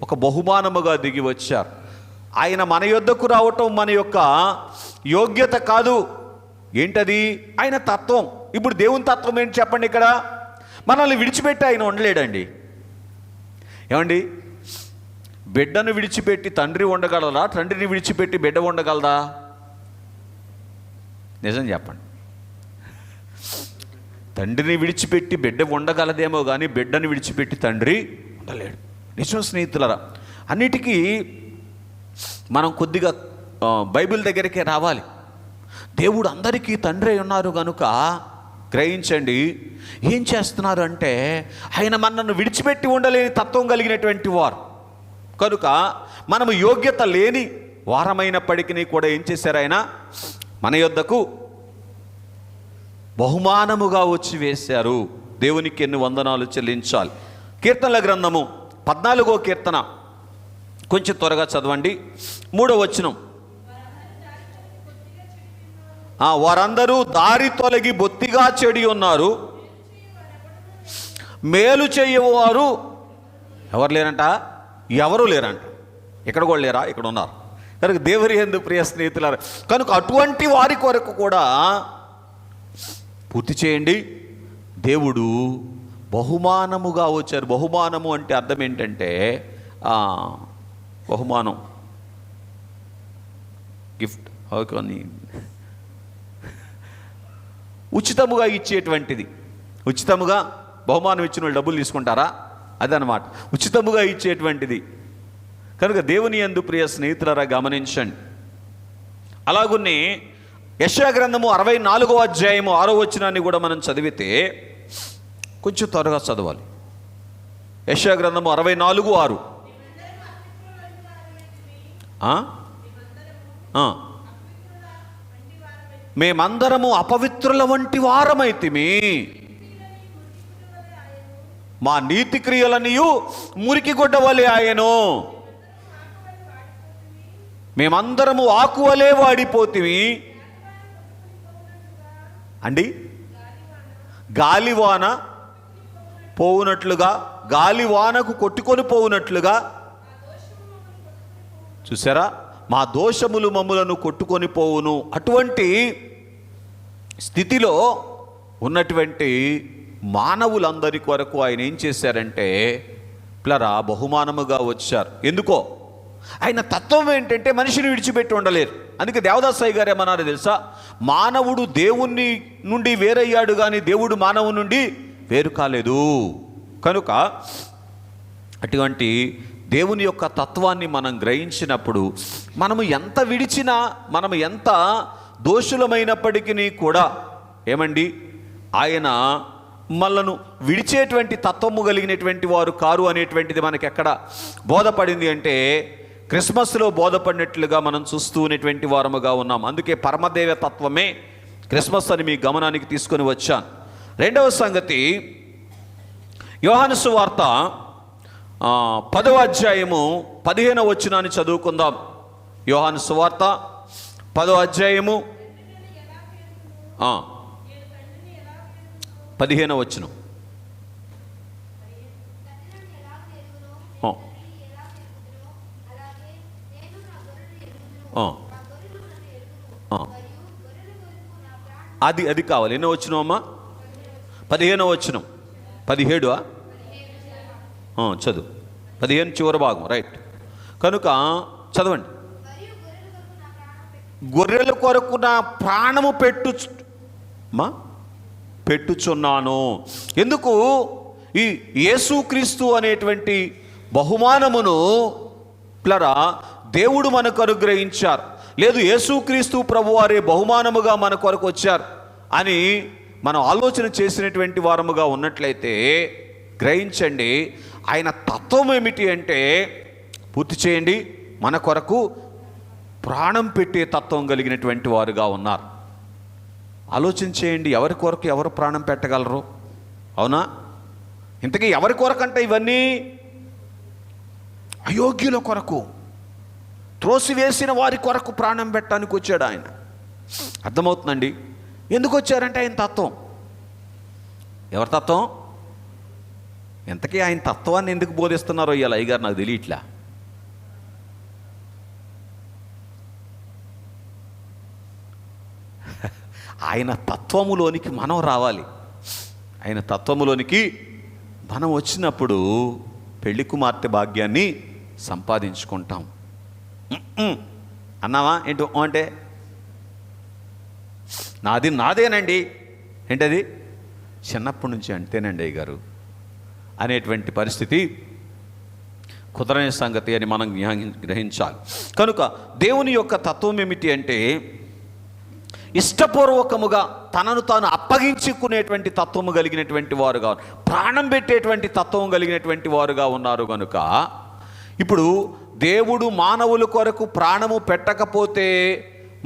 ఒక బహుమానముగా దిగి వచ్చారు. ఆయన మన యొద్దకు రావటం మన యొక్క యోగ్యత కాదు. ఏంటది? ఆయన తత్వం. ఇప్పుడు దేవుని తత్వం ఏంటి చెప్పండి. ఇక్కడ మనల్ని విడిచిపెట్టి ఆయన ఉండలేడండి. ఏమండి, బిడ్డను విడిచిపెట్టి తండ్రి ఉండగలరా? తండ్రిని విడిచిపెట్టి బిడ్డ ఉండగలదా? నిజం చెప్పండి. తండ్రిని విడిచిపెట్టి బిడ్డ ఉండగలదేమో కానీ బిడ్డను విడిచిపెట్టి తండ్రి ఉండలేడు. నిజం స్నేహితులరా, అన్నిటికీ మనం కొద్దిగా బైబిల్ దగ్గరికే రావాలి. దేవుడు అందరికీ తండ్రి ఉన్నారు కనుక గ్రహించండి, ఏం చేస్తున్నారు అంటే ఆయన మనను విడిచిపెట్టి ఉండలేని తత్వం కలిగినటువంటి వారు కనుక మనము యోగ్యత లేని వారమైనప్పటికీ కూడా ఏం చేశారు? ఆయన మన యొద్దకు బహుమానముగా వచ్చి వేశారు. దేవునికి ఎన్ని వందనాలు చెల్లించాలి. కీర్తనల గ్రంథము 14వ కీర్తన కొంచెం త్వరగా చదవండి. 3వ వచనం. వారందరూ దారి తొలగి బొత్తిగా చెడి ఉన్నారు, మేలు చేయవారు ఎవరు లేరంట? ఎవరు లేరంట. ఇక్కడ కూడా లేరా? ఇక్కడ ఉన్నారు కనుక దేవుని యందు ప్రియ స్నేహితులారా, కనుక అటువంటి వారి కొరకు కూడా పూర్తి చేయండి, దేవుడు బహుమానముగా వచ్చారు. బహుమానము అంటే అర్థం ఏంటంటే బహుమానం, గిఫ్ట్, ఓకే, ఉచితముగా ఇచ్చేటువంటిది. ఉచితముగా బహుమానం ఇచ్చిన వాళ్ళు డబ్బులు తీసుకుంటారా? అదనమాట, ఉచితముగా ఇచ్చేటువంటిది. కనుక దేవుని యందు ప్రియ స్నేహితులారా గమనించండి. అలాగునే యెషయా గ్రంథము 64వ అధ్యాయము 6వ వచనాన్ని కూడా మనం చదివితే కొంచెం త్వరగా చదవాలి. యెషయా గ్రంథము 64:6. మేమందరము అపవిత్రుల వంటి వారమైతిమి, మా నీతి క్రియలనియు మురికి గుడ్డ వలె ఆయను. మేమందరము ఆకువలే వాడిపోతిమి అండి. గాలివాన పోవునట్లుగా, గాలివానకు కొట్టుకొని పోవునట్లుగా, చూసారా, మా దోషములు మమ్ములను కొట్టుకొని పోవును. అటువంటి స్థితిలో ఉన్నటువంటి మానవులందరి కొరకు ఆయన ఏం చేశారంటే ప్లరా బహుమానముగా వచ్చారు. ఎందుకో ఆయన తత్వం ఏంటంటే మనిషిని విడిచిపెట్టి ఉండలేరు. అందుకే దేవదాసయ్య గారు ఏమన్నారో తెలుసా, మానవుడు దేవుని నుండి వేరయ్యాడు కానీ దేవుడు మానవు నుండి వేరు కాలేదు. కనుక అటువంటి దేవుని యొక్క తత్వాన్ని మనం గ్రహించినప్పుడు మనము ఎంత విడిచినా, మనము ఎంత దోషులమైనప్పటికీ కూడా ఏమండి ఆయన మనలను విడిచేటువంటి తత్వము కలిగినటువంటి వారు కారు అనేటువంటిది మనకి ఎక్కడ బోధపడింది అంటే క్రిస్మస్లో బోధపడినట్లుగా మనం చూస్తూ ఉన్నటువంటి వారముగా ఉన్నాం. అందుకే పరమదేవ తత్వమే క్రిస్మస్ అని మీ గమనానికి తీసుకొని వచ్చాను. రెండవ సంగతి, యోహాను సువార్త 10వ అధ్యాయము 15వ వచనాన్ని చదువుకుందాం. యోహాను సువార్త 10వ అధ్యాయము 15వ వచనం. అది కావాలి. ఎన్నో వచ్చినావు అమ్మా? 15వ వచనం. 17 చదువు. 15 చివరి భాగం, రైట్. కనుక చదవండి. గొర్రెల కొరకు నా ప్రాణము పెట్టుచున్నాను. ఎందుకు? ఈ యేసుక్రీస్తు అనేటువంటి బహుమానమును ప్లరా దేవుడు మనకు అనుగ్రహించారు. లేదు, యేసుక్రీస్తు ప్రభువారే బహుమానముగా మన కొరకు వచ్చారు అని మనం ఆలోచన చేసినటువంటి వారముగా ఉన్నట్లయితే గ్రహించండి, ఆయన తత్వం ఏమిటి అంటే, పూర్తి చేయండి, మన కొరకు ప్రాణం పెట్టే తత్వం కలిగినటువంటి వారుగా ఉన్నారు. ఆలోచన చేయండి, ఎవరి కొరకు ఎవరు ప్రాణం పెట్టగలరు? అవునా? ఇంతకీ ఎవరి కొరకంటే ఇవన్నీ? అయోగ్యుల కొరకు, త్రోసివేసిన వారి కొరకు ప్రాణం పెట్టడానికి వచ్చాడు ఆయన. అర్థమవుతుందండి ఎందుకు వచ్చారంటే ఆయన తత్వం. ఎవరి తత్వం? ఎంతకీ ఆయన తత్వాన్ని ఎందుకు బోధిస్తున్నారో ఇవాళ అయ్యగారు నాకు తెలియట్లా. ఆయన తత్వములోనికి మనం రావాలి. ఆయన తత్వములోనికి మనం వచ్చినప్పుడు పెళ్లి కుమార్తె భాగ్యాన్ని సంపాదించుకుంటాం. అన్నావా ఏంటో అంటే నాదేనండి, ఏంటది చిన్నప్పటి నుంచి అంటేనండి అయ్యగారు అనేటువంటి పరిస్థితి కుదరని సంగతి అని మనం గ్రహించాలి. కనుక దేవుని యొక్క తత్వం ఏమిటి అంటే ఇష్టపూర్వకముగా తనను తాను అప్పగించుకునేటువంటి తత్వము కలిగినటువంటి వారుగా, ప్రాణం పెట్టేటువంటి తత్వం కలిగినటువంటి వారుగా ఉన్నారు. కనుక ఇప్పుడు దేవుడు మానవుల కొరకు ప్రాణము పెట్టకపోతే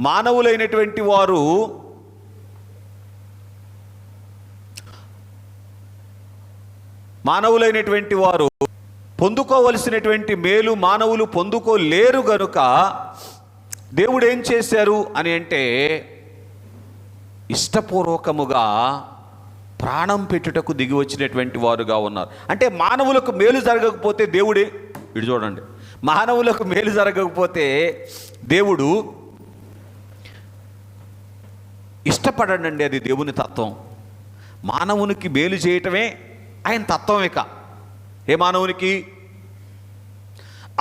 మానవులైనటువంటి వారు పొందుకోవలసినటువంటి మేలు మానవులు పొందుకోలేరు. గనుక దేవుడు ఏం చేశారు అని అంటే ఇష్టపూర్వకముగా ప్రాణం పెట్టుటకు దిగి వచ్చినటువంటి వారుగా ఉన్నారు. అంటే మానవులకు మేలు జరగకపోతే దేవుడే, ఇటు చూడండి, మానవులకు మేలు జరగకపోతే దేవుడు ఇష్టపడండి. అది దేవుని తత్వం. మానవునికి మేలు చేయటమే ఆయన తత్వం. ఇక ఏ మానవునికి?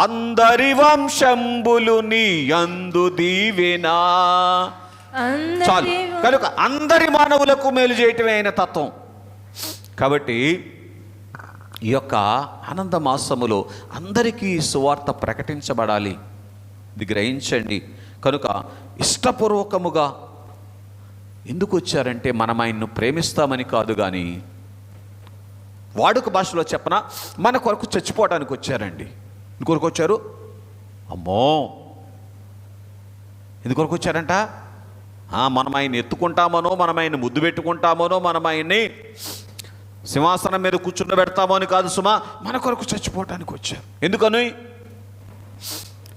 అందరి వంశంబులు నీ యందు దీవెనా. చాలు. కనుక అందరి మానవులకు మేలు చేయటమే ఆయన తత్వం. కాబట్టి ఈ యొక్క ఆనంద మాసములో అందరికీ సువార్త ప్రకటించబడాలి. ఇది గ్రహించండి. కనుక ఇష్టపూర్వకముగా ఎందుకు వచ్చారంటే మనం ఆయన్ను ప్రేమిస్తామని కాదు, కానీ వాడుక భాషలో చెప్పన మన కొరకు చచ్చిపోవడానికి వచ్చారండి. ఎందుకొరకు వచ్చారు? అమ్మో, ఎందుకొరకు వచ్చారంట? మనం ఆయన ఎత్తుకుంటామనో, మనం ఆయన ముద్దు పెట్టుకుంటామనో, మనం ఆయన్ని సింహాసనం మీద కూర్చుండబెడతామో అని కాదు సుమా, మన కొరకు చచ్చిపోవటానికి వచ్చారు. ఎందుకని?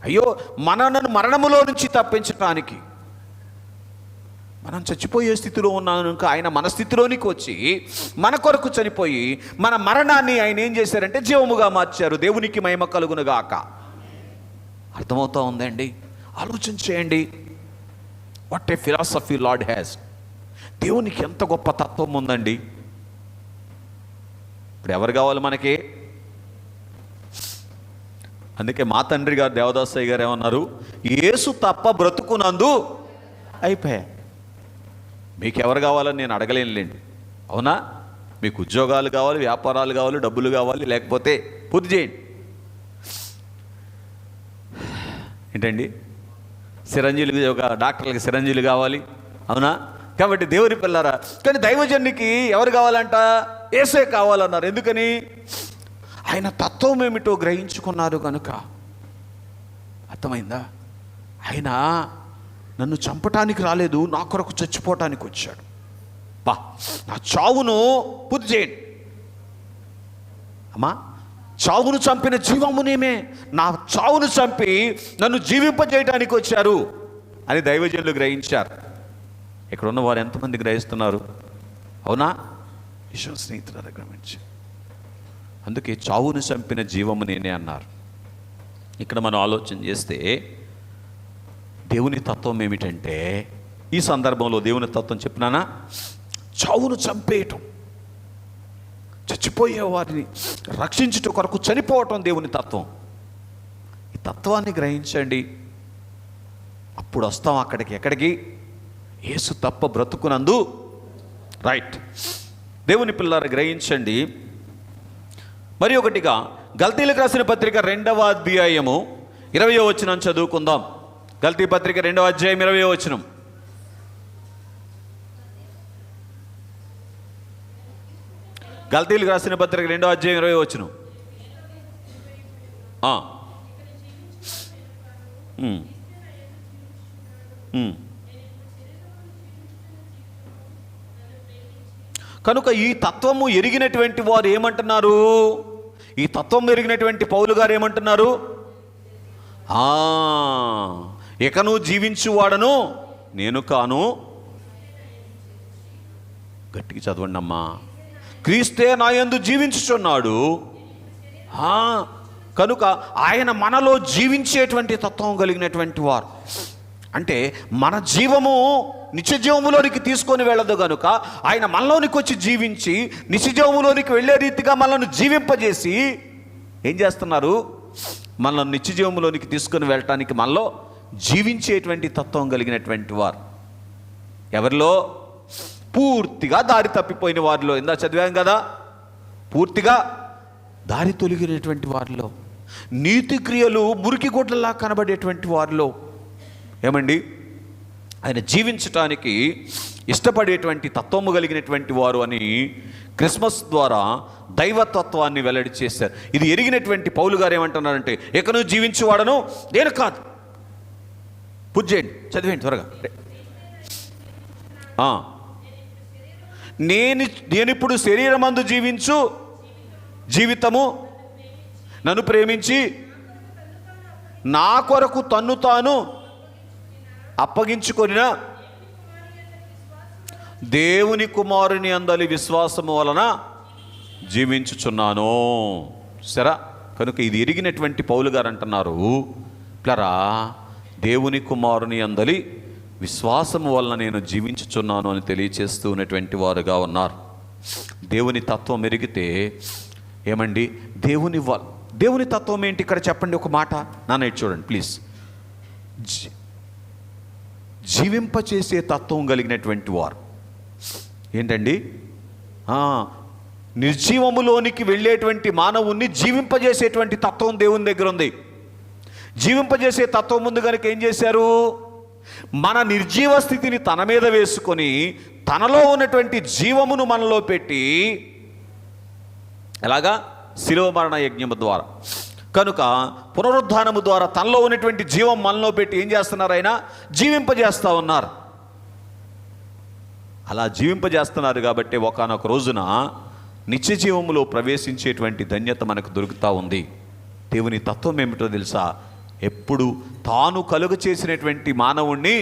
అయ్యో, మనను మరణములో నుంచి తప్పించటానికి. మనం చచ్చిపోయే స్థితిలో ఉన్నాను, ఆయన మన స్థితిలోనికి వచ్చి మన కొరకు చనిపోయి మన మరణాన్ని ఆయన ఏం చేశారంటే జీవముగా మార్చారు. దేవునికి మహిమ కలుగునుగాక. అర్థమవుతా ఉందండి? ఆలోచన చేయండి. What a philosophy lord has. దేవునికి ఎంత గొప్ప తత్వం ఉందండి. ఇప్పుడు ఎవరు కావాలి మనకి? అందుకే మా తండ్రి గారు దేవదాసయ్య గారు ఏమన్నారు? యేసు తప్ప బ్రతుకునందు అయిపోయా. మీకు ఎవరు కావాలని నేను అడగలేనులేండి, అవునా? మీకు ఉద్యోగాలు కావాలి, వ్యాపారాలు కావాలి, డబ్బులు కావాలి, లేకపోతే పూర్తి చేయండి. ఏంటండి? సిరంజీలు, డాక్టర్లకి సిరంజీలు కావాలి, అవునా? కాబట్టి దేవుని పిల్లరా, కానీ దైవజనునికి ఎవరు కావాలంట? యేసే కావాలన్నారు. ఎందుకని? ఆయన తత్వం ఏమిటో గ్రహించుకున్నారు కనుక. అర్థమైందా? ఆయన నన్ను చంపటానికి రాలేదు, నా కొరకు చచ్చిపోవటానికి వచ్చాడు. నా చావును పూర్తి చేయండి. అమ్మా, చావును చంపిన జీవమునేమే, నా చావును చంపి నన్ను జీవింపజేయడానికి వచ్చారు అని దైవజనులు గ్రహించారు. ఇక్కడ ఉన్న వారు ఎంతమంది గ్రహిస్తున్నారు? అవునా? విశ్వస్నేహితుల గ్రహించి, అందుకే చావును చంపిన జీవము నేనే అన్నారు. ఇక్కడ మనం ఆలోచన చేస్తే దేవుని తత్వం ఏమిటంటే, ఈ సందర్భంలో దేవుని తత్వం చెప్పినానా? చావును చంపేయటం, చచ్చిపోయే వారిని రక్షించుట కొరకు చనిపోవటం దేవుని తత్వం. ఈ తత్వాన్ని గ్రహించండి. అప్పుడు వస్తాం అక్కడికి. ఎక్కడికి? యేసు తప్ప బ్రతుకునందు. రైట్. దేవుని పిల్లలు గ్రహించండి. మరి ఒకటిగా గల్తీలకు రాసిన పత్రిక 2వ అధ్యాయము 20వ వచనం చదువుకుందాం. గల్తీ పత్రిక 2వ అధ్యాయం 20వ వచనం. గల్తీలకు రాసిన పత్రిక 2వ అధ్యాయం 20వ వచనం. కనుక ఈ తత్వము ఎరిగినటువంటి వారు ఏమంటున్నారు? ఈ తత్వం ఎరిగినటువంటి పౌలు గారు ఏమంటున్నారు? ఇకను జీవించువాడను నేను కాను. గట్టిగా చదవండి అమ్మా. క్రీస్తే నా యందు జీవించుచున్నాడు. కనుక ఆయన మనలో జీవించేటువంటి తత్వం కలిగినటువంటి వారు. అంటే మన జీవము నిత్యజీవములోనికి తీసుకొని వెళ్ళదు కనుక ఆయన మనలోనికి వచ్చి జీవించి నిత్యజీవములోనికి వెళ్ళే రీతిగా మనల్ని జీవింపజేసి ఏం చేస్తున్నారు? మనల్ని నిత్యజీవములోనికి తీసుకొని వెళ్ళటానికి మనలో జీవించేటువంటి తత్వం కలిగినటువంటి వారు. ఎవరిలో? పూర్తిగా దారి తప్పిపోయిన వారిలో. ఇందా చదివాం కదా, పూర్తిగా దారి తొలగినటువంటి వారిలో, నీతి క్రియలు మురికి గుడ్డలా కనబడేటువంటి వారిలో ఏమండి ఆయన జీవించటానికి ఇష్టపడేటువంటి తత్వము కలిగినటువంటి వారు అని క్రిస్మస్ ద్వారా దైవతత్వాన్ని వెల్లడి చేశారు. ఇది ఎరిగినటువంటి పౌలు గారు ఏమంటున్నారంటే, ఇక నువ్వు జీవించేవాడను నేను కాదు. పూజ చేయండి, చదివేయండి త్వరగా. నేనిప్పుడు శరీరమందు జీవించు జీవితము నన్ను ప్రేమించి నా కొరకు తన్ను తాను అప్పగించుకొనిన దేవుని కుమారుని అందలి విశ్వాసము వలన జీవించుచున్నాను. సరే, కనుక ఇది ఎరిగినటువంటి పౌలు గారు అంటున్నారు, ప్లరా దేవుని కుమారుని అందలి విశ్వాసము వలన నేను జీవించుచున్నాను అని తెలియచేస్తూ ఉన్నటువంటి వారుగా ఉన్నారు. దేవుని తత్వం ఎరిగితే ఏమండి, దేవుని తత్వం ఏంటి ఇక్కడ చెప్పండి ఒక మాట. నాన్న ఇటు చూడండి ప్లీజ్. జీవింపచేసే తత్వం కలిగినటువంటి వారు ఏంటండి? నిర్జీవములోనికి వెళ్ళేటువంటి మానవుణ్ణి జీవింపజేసేటువంటి తత్వం దేవుని దగ్గర ఉంది. జీవింపజేసే తత్వం ముందు కనుక ఏం చేశారు? మన నిర్జీవ స్థితిని తన మీద వేసుకొని తనలో ఉన్నటువంటి జీవమును మనలో పెట్టి, ఎలాగా? శిలువ మరణ యజ్ఞము ద్వారా. కనుక పునరుద్ధానము ద్వారా తనలో ఉన్నటువంటి జీవం మనలో పెట్టి ఏం చేస్తున్నారు? ఆయన జీవింపజేస్తూ ఉన్నారు. అలా జీవింపజేస్తున్నారు కాబట్టి ఒకానొక రోజున నిత్య జీవములో ప్రవేశించేటువంటి ధన్యత మనకు దొరుకుతూ ఉంది. దేవుని తత్వం ఏమిటో తెలుసా? ఎప్పుడు తాను కలుగ చేసినటువంటి మానవుణ్ణి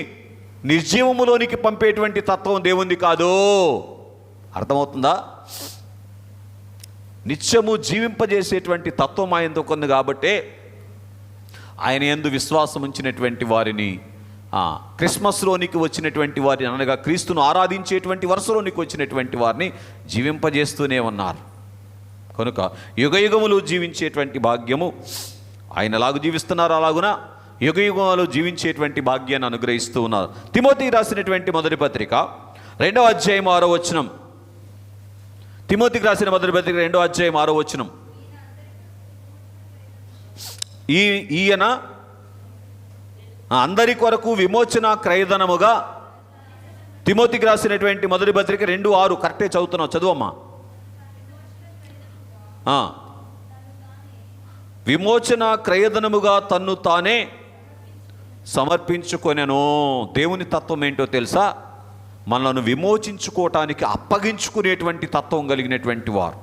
నిర్జీవములోనికి పంపేటువంటి తత్వం దేవుంది కాదు. అర్థమవుతుందా? నిత్యము జీవింపజేసేటువంటి తత్వం ఆయనతో కొంది కాబట్టే ఆయన యందు విశ్వాసం ఉంచినటువంటి వారిని, క్రిస్మస్లోనికి వచ్చినటువంటి వారిని, అనగా క్రీస్తును ఆరాధించేటువంటి వరుసలోనికి వచ్చినటువంటి వారిని జీవింపజేస్తూనే ఉన్నారు. కనుక యుగయుగములు జీవించేటువంటి భాగ్యము ఆయన ఎలాగూ జీవిస్తున్నారు అలాగున యుగయుగములు జీవించేటువంటి భాగ్యాన్ని అనుగ్రహిస్తూ ఉన్నారు. తిమోతికి రాసినటువంటి మొదటి పత్రిక 2వ అధ్యాయం 6వ వచనం. తిమోతికి రాసిన మొదటి పత్రిక 2వ అధ్యాయం 6వ వచనం. ఈయన అందరి కొరకు విమోచన క్రయధనముగా, తిమోతికి రాసినటువంటి మొదటి పత్రిక 2:6 కరెక్టే చదువుతున్నావు, చదువమ్మా. విమోచన క్రయధనముగా తన్ను తానే సమర్పించుకొనెను. దేవుని తత్వం ఏంటో తెలుసా? మనలను విమోచించుకోవటానికి అప్పగించుకునేటువంటి తత్వం కలిగినటువంటి వారు.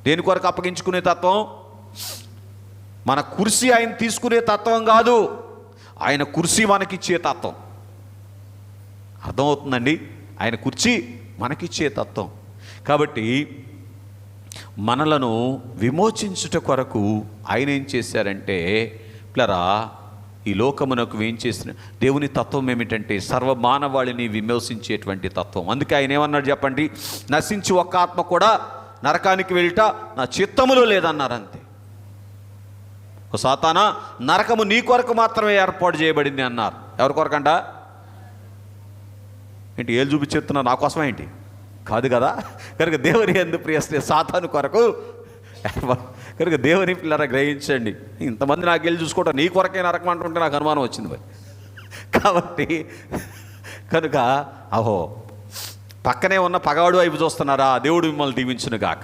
దేని కొరకు అప్పగించుకునే తత్వం? మన కుర్సీ ఆయన తీసుకునే తత్వం కాదు, ఆయన కుర్సీ మనకిచ్చే తత్వం. అర్థమవుతుందండి? ఆయన కుర్చీ మనకిచ్చే తత్వం. కాబట్టి మనలను విమోచించుట కొరకు ఆయన ఏం చేశారంటే, పిల్లరా, ఈ లోకమునకు ఏం చేసిన దేవుని తత్వం ఏమిటంటే సర్వమానవాళిని విమోచించేటువంటి తత్వం. అందుకే ఆయన ఏమన్నాడు చెప్పండి? నశించి ఒక్క ఆత్మ కూడా నరకానికి వెళ్ళుట నా చిత్తములో లేదన్నారు. అంతే. ఓ సాతానా, నరకము నీ కొరకు మాత్రమే ఏర్పాటు చేయబడింది అన్నారు. ఎవరి కొరకంట? ఏంటి ఏళ్ళు చూపించేస్తున్నా? నా కోసమే ఏంటి? కాదు కదా. కనుక దేవుని యందు ప్రియస్తే సాతాను కొరకు. కనుక దేవుని పిల్లరా గ్రహించండి. ఇంతమంది నాకు వెళ్ళి చూసుకోవటం నీ కొరకే నరకం అంటుంటే నాకు అనుమానం వచ్చింది మరి. కాబట్టి కనుక పక్కనే ఉన్న పగవాడు వైపు చూస్తున్నారా? దేవుడు మిమ్మల్ని దీవించును గాక.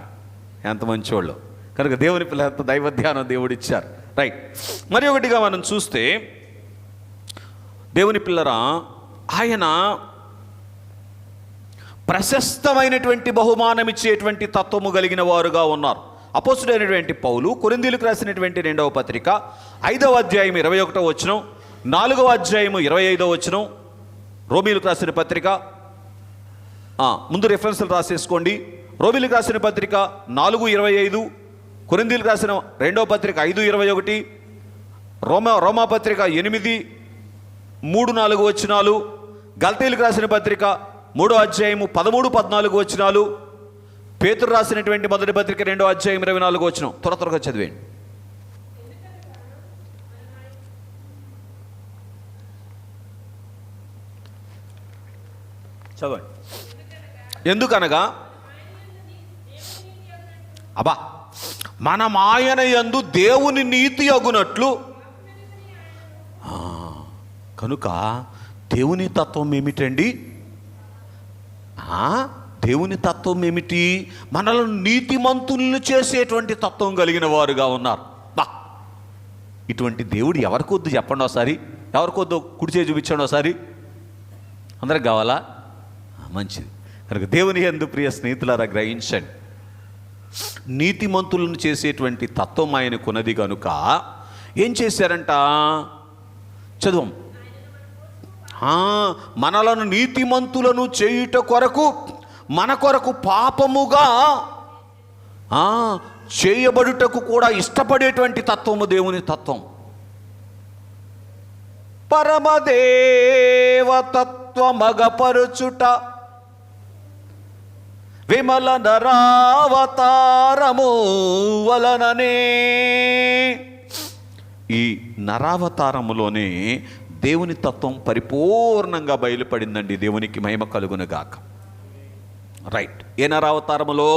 ఎంత మంచోళ్ళు. కనుక దేవుని పిల్లలతో దైవ ధ్యానం దేవుడు ఇచ్చారు. రైట్. మరి ఒకటిగా మనం చూస్తే దేవుని పిల్లరా, ఆయన ప్రశస్తమైనటువంటి బహుమానం ఇచ్చేటువంటి తత్వము కలిగిన వారుగా ఉన్నారు. అపోస్తుడైనటువంటి పౌలు కొరింథీయులకు రాసినటువంటి 2వ పత్రిక 5వ అధ్యాయం 21వ వచనం, 4వ అధ్యాయం 25వ వచనం, రోమీయులకు రాసిన పత్రిక, ముందు రెఫరెన్స్లు రాసేసుకోండి. రోమీయులకు రాసిన పత్రిక 4:25, కొరింథీయులకు రాసిన 2వ పత్రిక 5:21, రోమా పత్రిక 8:3-4 వచనాలు, గల్తీయులకు రాసిన పత్రిక 3వ అధ్యాయము 13-14 వచనాలు, పేతురు రాసినటువంటి మొదటి పత్రిక 2వ అధ్యాయం 24 వచనం. త్వరగా చదివేయండి. చదవండి. ఎందుకనగా మనం ఆయన యందు దేవుని నీతి అగునట్లు. కనుక దేవుని తత్వం ఏమిటండి? దేవుని తత్వం ఏమిటి? మనల్ని నీతిమంతులను చేసేటువంటి తత్వం కలిగిన వారుగా ఉన్నారు. ఇటువంటి దేవుడు ఎవరికొద్దు చెప్పండి ఒకసారి. ఎవరికొద్దు? కుడి చేయి చూపించండి ఒకసారి. అందరికి కావాలా? మంచిది. కనుక దేవుని యందు ప్రియ స్నేహితులారా గ్రహించండి, నీతిమంతులను చేసేటువంటి తత్వం ఆయనకున్నది కనుక ఏం చేశారంట? చదువు. మనలను నీతిమంతులను చేయుట కొరకు మన కొరకు పాపముగా చేయబడుటకు కూడా ఇష్టపడేటువంటి తత్వము దేవుని తత్వం. పరమదేవతత్వమగపరుచుట విమల నరావతారము వలననే. ఈ నరావతారములోనే దేవుని తత్వం పరిపూర్ణంగా బయలుపడిందండి. దేవునికి మహిమ కలుగునుగాక. రైట్. ఏ నరావతారములో?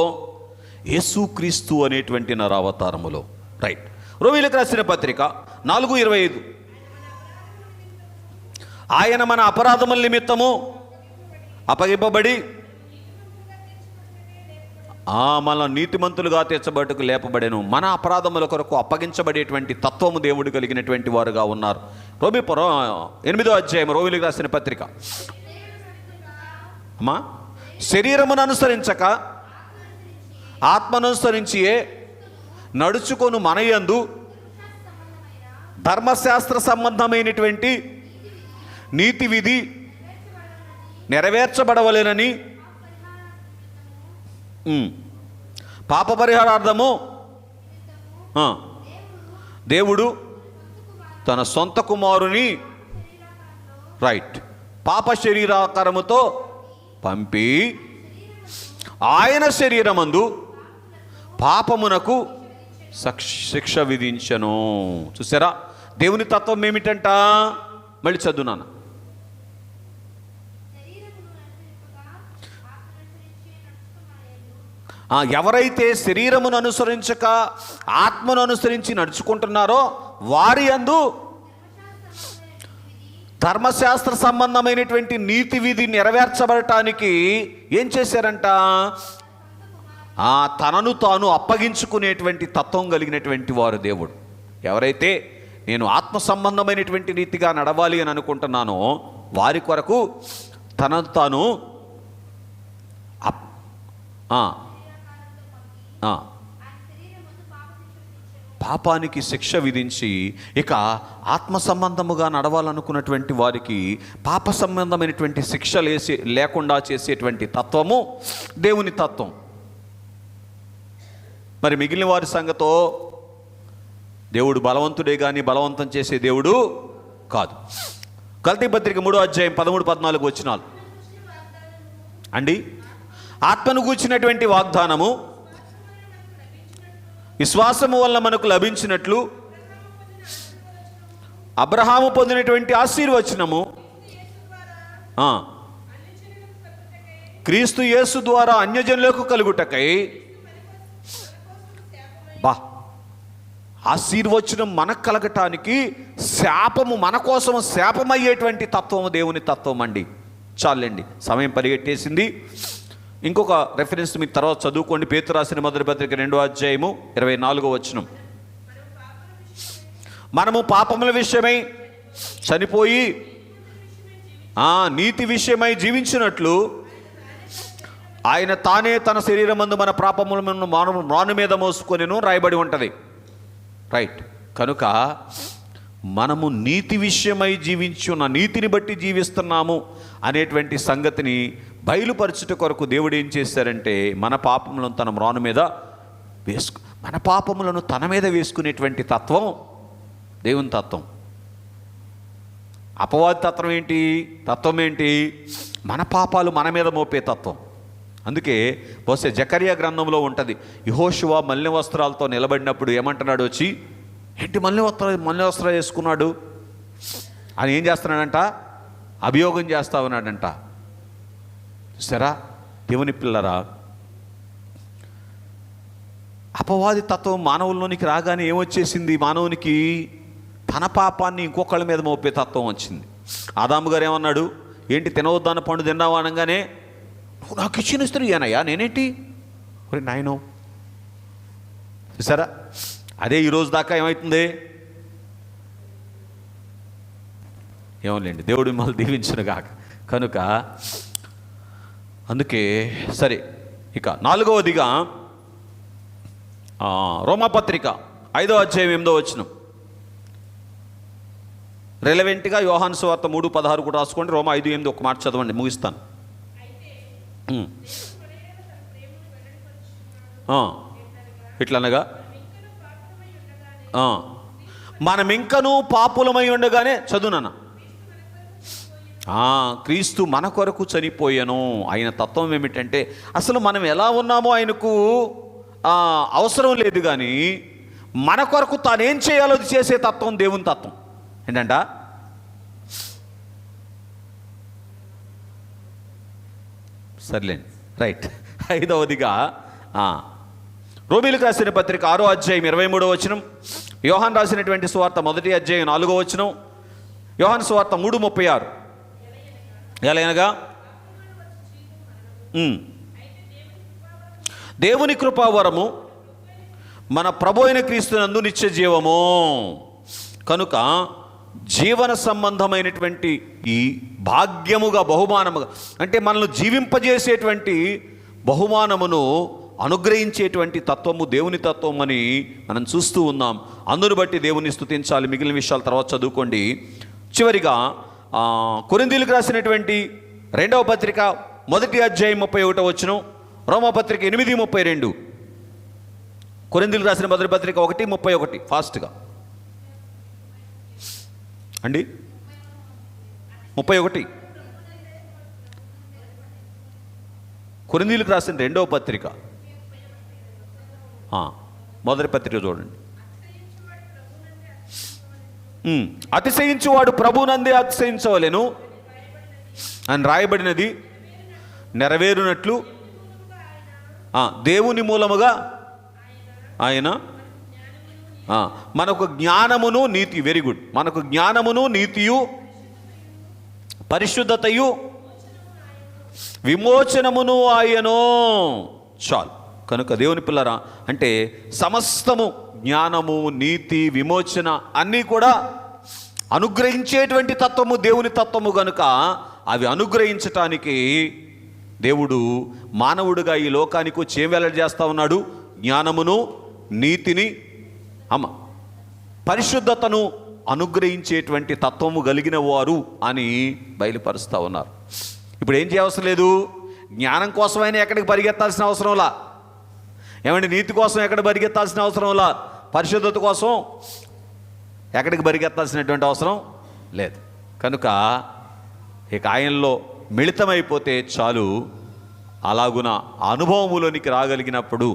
యేసుక్రీస్తు అనేటువంటి నరావతారములో. రైట్. రోమీయులకు రాసిన పత్రిక 4:25. ఆయన మన అపరాధముల నిమిత్తము అప్పగింపబడి మన నీతిమంతులుగా తీర్చబట్టుకు లేపబడెను. మన అపరాధముల కొరకు అప్పగించబడేటువంటి తత్వము దేవుడు కలిగినటువంటి వారుగా ఉన్నారు. 8వ అధ్యాయం రోమీయులకు రాసిన పత్రిక. అమ్మా, శరీరమును అనుసరించక ఆత్మను అనుసరించియే నడుచుకొను మనయందు ధర్మశాస్త్ర సంబంధమైనటువంటి నీతి విధి నెరవేర్చబడవలెనని పాప పరిహారార్థము దేవుడు తన సొంత కుమారుని రైట్ పాప శరీరాకారముతో పంపి ఆయన శరీరమందు పాపమునకు శిక్ష విధించను. చూసారా, దేవుని తత్వం ఏమిటంట? మళ్ళీ చదువునాను. ఎవరైతే శరీరమును అనుసరించక ఆత్మను అనుసరించి నడుచుకుంటున్నారో వారి యందు ధర్మశాస్త్ర సంబంధమైనటువంటి నీతి విధి నెరవేర్చబడటానికి ఏం చేశారంట? తనను తాను అప్పగించుకునేటువంటి తత్వం కలిగినటువంటి వారు దేవుడు. ఎవరైతే నేను ఆత్మ సంబంధమైనటువంటి రీతిగా నడవాలి అని అనుకుంటున్నానో వారి కొరకు తనను తాను పాపానికి శిక్ష విధించి ఇక ఆత్మ సంబంధముగా నడవాలనుకున్నటువంటి వారికి పాప సంబంధమైనటువంటి శిక్ష లేకుండా చేసేటువంటి తత్వము దేవుని తత్వం. మరి మిగిలిన వారి సంగతో దేవుడు బలవంతుడే కానీ బలవంతం చేసే దేవుడు కాదు. గలతీ పత్రిక 3వ అధ్యాయం 13-14 వచనాలు అండి. ఆత్మను గూర్చినటువంటి వాగ్దానము విశ్వాసము వల్ల మనకు లభించినట్లు అబ్రహాము పొందినటువంటి ఆశీర్వచనము క్రీస్తు యేసు ద్వారా అన్యజనులకు కలుగుటకై ఆశీర్వచనం మనకు కలగటానికి శాపము మన కోసం శాపమయ్యేటువంటి తత్వము దేవుని తత్వం అండి. చాలండి, సమయం పరిగెట్టేసింది. ఇంకొక రెఫరెన్స్ మీకు తర్వాత చదువుకోండి. పేతురు రాసిన మొదటి పత్రిక 2వ అధ్యాయము 24వ వచనం. మనము పాపముల విషయమై చనిపోయి నీతి విషయమై జీవించినట్లు ఆయన తానే తన శరీరమందు మన పాపములను మ్రాను మీద మోసుకొనెను రాయబడి ఉంటుంది. రైట్. కనుక మనము నీతి విషయమై జీవించున్న నీతిని బట్టి జీవిస్తున్నాము అనేటువంటి సంగతిని బయలుపరచుట కొరకు దేవుడు ఏం చేశారంటే మన పాపములను తన మ్రాను మీద మన పాపములను తన మీద వేసుకునేటువంటి తత్వం దేవుని తత్వం. అపవాది తత్వం ఏంటి? మన పాపాలు మన మీద మోపే తత్వం. అందుకే బహుశా జకర్యా గ్రంథంలో ఉంటుంది. యెహోషువ మలిన వస్త్రాలతో నిలబడినప్పుడు ఏమంటున్నాడు వచ్చి, ఏంటి మలిన వస్త్రాలు వేసుకున్నాడు అని ఏం చేస్తున్నాడంట? అభియోగం చేస్తా ఉన్నాడంట. సరా దేవుని పిల్లరా, అపవాది తత్వం మానవుల్లోనికి రాగానే ఏమొచ్చేసింది? మానవునికి తన పాపాన్ని ఇంకొకళ్ళ మీద మోపే తత్వం వచ్చింది. ఆదాము గారు ఏమన్నాడు? ఏంటి తినవద్దన్న పండు తిన్నావా అనగానే, నువ్వు నాకు ఇచ్చిన స్త్రీ అనయ్యా, నేనేంటి ఒరే నాయనో. చూసారా, అదే ఈరోజు దాకా ఏమవుతుంది? ఏమోలేండి, దేవుడు మిమ్మల్ని దీవించును గాక. కనుక అందుకే సరే, ఇక 4వదిగా రోమాపత్రిక 5వ అధ్యాయం 8వ వచనం. రెలవెంట్గా యోహాను సువార్త 3:16 కూడా రాసుకోండి. రోమా 5:8 ఒక మాట చదవండి, ముగిస్తాను. ఇట్లనగా మనమింకనూ పాపులమై ఉండగానే చదువునన్న క్రీస్తు మన కొరకు చనిపోయాను. ఆయన తత్వం ఏమిటంటే అసలు మనం ఎలా ఉన్నామో ఆయనకు అవసరం లేదు, కానీ మన కొరకు తానేం చేయాలో అది చేసే తత్వం దేవుని తత్వం. ఏంటంట? సర్లేండి, రైట్. 5వదిగా రోమీయులకు రాసిన పత్రిక 6వ అధ్యాయం 23వ వచనం, యోహాను రాసినటువంటి సువార్త 1వ అధ్యాయం 4వ వచనం, యోహాను సువార్త 3:36. ఎలాగనగా దేవుని కృపావరము మన ప్రభు అయిన క్రీస్తునందు నిత్య జీవము. కనుక జీవన సంబంధమైనటువంటి ఈ భాగ్యముగా, బహుమానముగా, అంటే మనల్ని జీవింపజేసేటువంటి బహుమానమును అనుగ్రహించేటువంటి తత్వము దేవుని తత్వం అని మనం చూస్తూ ఉన్నాం. అందును బట్టి దేవుని స్తుతించాలి. మిగిలిన విషయాలు తర్వాత చదువుకోండి. చివరిగా కొరింథీయులకు రాసినటువంటి 2వ పత్రిక 1వ అధ్యాయం 31వ వచనం, రోమాపత్రిక 8:32, కొరింథీయులకు రాసిన మొదటి పత్రిక 1:31. ఫాస్ట్గా అండి, 31. కొరింథీయులకు రాసిన 2వ పత్రిక మొదటి పత్రిక చూడండి. అతిశయించువాడు ప్రభునందే అతిశయించవలెను అని రాయబడినది నెరవేరునట్లు దేవుని మూలముగా ఆయన మనకు జ్ఞానమును నీతి, వెరీ గుడ్, మనకు జ్ఞానమును నీతియు పరిశుద్ధతయు విమోచనమును ఆయనో. చాలు. కనుక దేవుని పిల్లరా, అంటే సమస్తము జ్ఞానము, నీతి, విమోచన అన్నీ కూడా అనుగ్రహించేటువంటి తత్వము దేవుని తత్వము. కనుక అవి అనుగ్రహించటానికి దేవుడు మానవుడిగా ఈ లోకానికి వచ్చి ఏం వెల్లడి చేస్తూ ఉన్నాడు? జ్ఞానమును, నీతిని, పరిశుద్ధతను అనుగ్రహించేటువంటి తత్వము కలిగిన వారు అని బయలుపరుస్తూ ఉన్నారు. ఇప్పుడు ఏం చేయవసరం లేదు, జ్ఞానం కోసమైనా ఎక్కడికి పరిగెత్తాల్సిన అవసరంలా, ఏమంటే నీతి కోసం ఎక్కడ పరిగెత్తాల్సిన అవసరంలా, పరిశుద్ధత కోసం ఎక్కడికి పరిగెత్తాల్సినటువంటి అవసరం లేదు. కనుక ఇక ఆయనలో మిళితమైపోతే చాలు. అలాగున అనుభవములోనికి రాగలిగినప్పుడు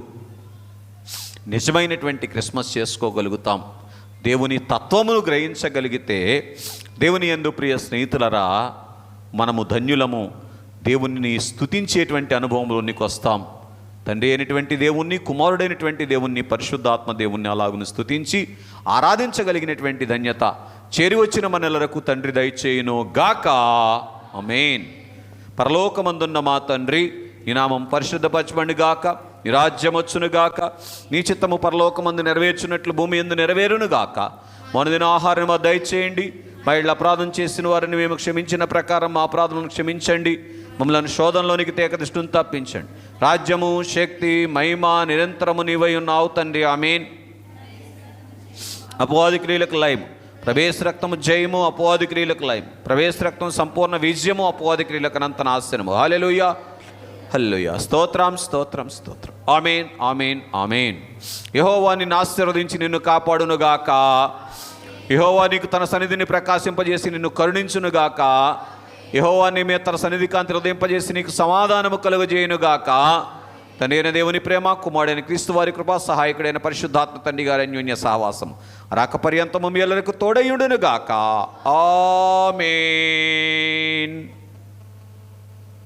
నిజమైనటువంటి క్రిస్మస్ చేసుకోగలుగుతాం. దేవుని తత్వమును గ్రహించగలిగితే, దేవుని యందు ప్రియ స్నేహితులరా, మనము ధన్యులము. దేవుని స్తుతించేటువంటి అనుభవంలోనికి వస్తాం. తండ్రి అయినటువంటి దేవుణ్ణి, కుమారుడైనటువంటి దేవుణ్ణి, పరిశుద్ధాత్మ దేవుణ్ణి అలాగును స్తుతించి ఆరాధించగలిగినటువంటి ధన్యత చేరి వచ్చిన మనలకు తండ్రి దయచేయును గాక. ఆమేన్. పరలోకమందున్న మా తండ్రి, నీ నామం పరిశుద్ధపరచబడును గాక, నీ రాజ్యం వచ్చును గాక, నీ చిత్తము పరలోకమందు నెరవేర్చున్నట్లు భూమి యందు నెరవేరును గాక. మనదిన ఆహారం మాకు దయచేయండి. మా ఇళ్ళ అపరాధం చేసిన వారిని మేము క్షమించిన ప్రకారం మా అపరాధములను క్షమించండి. మమ్మల్ని శోధనలోనికి తేక దృష్టిని తప్పించండి. రాజ్యము, శక్తి, మహిమ నిరంతరము నీవై ఉన్నావు తండ్రి. ఆమేన్. అపవాది క్రియలకు లయము, ప్రవేశ రక్తము జయము, అపవాది క్రియలకు లయము, ప్రవేశ రక్తం సంపూర్ణ విజయము, అపవాది క్రియలకు అనంత నాశనము. హల్లెలూయా, హల్లెలూయా. స్తోత్రం, స్తోత్రం, స్తోత్రం. ఆమేన్, ఆమేన్, ఆమేన్. యెహోవా నిన్ను ఆశీర్వదించి నిన్ను కాపాడునుగాక. యెహోవా నీకు తన సన్నిధిని ప్రకాశింపజేసి నిన్ను కరుణించునుగాక. యెహోవా నీ మీద తన సన్నిధి కాంతి ఉదయింపజేసి నీకు సమాధానము కలుగజేయునుగాక. తండ్రి అయిన దేవుని ప్రేమ, కుమారుడైన క్రీస్తు వారి కృప, సహాయకుడైన పరిశుద్ధాత్మ తండ్రి గారి అన్యోన్య సహవాసం రాక పర్యంతము మీ అందరికీ తోడయుండునుగాక. ఆమేన్.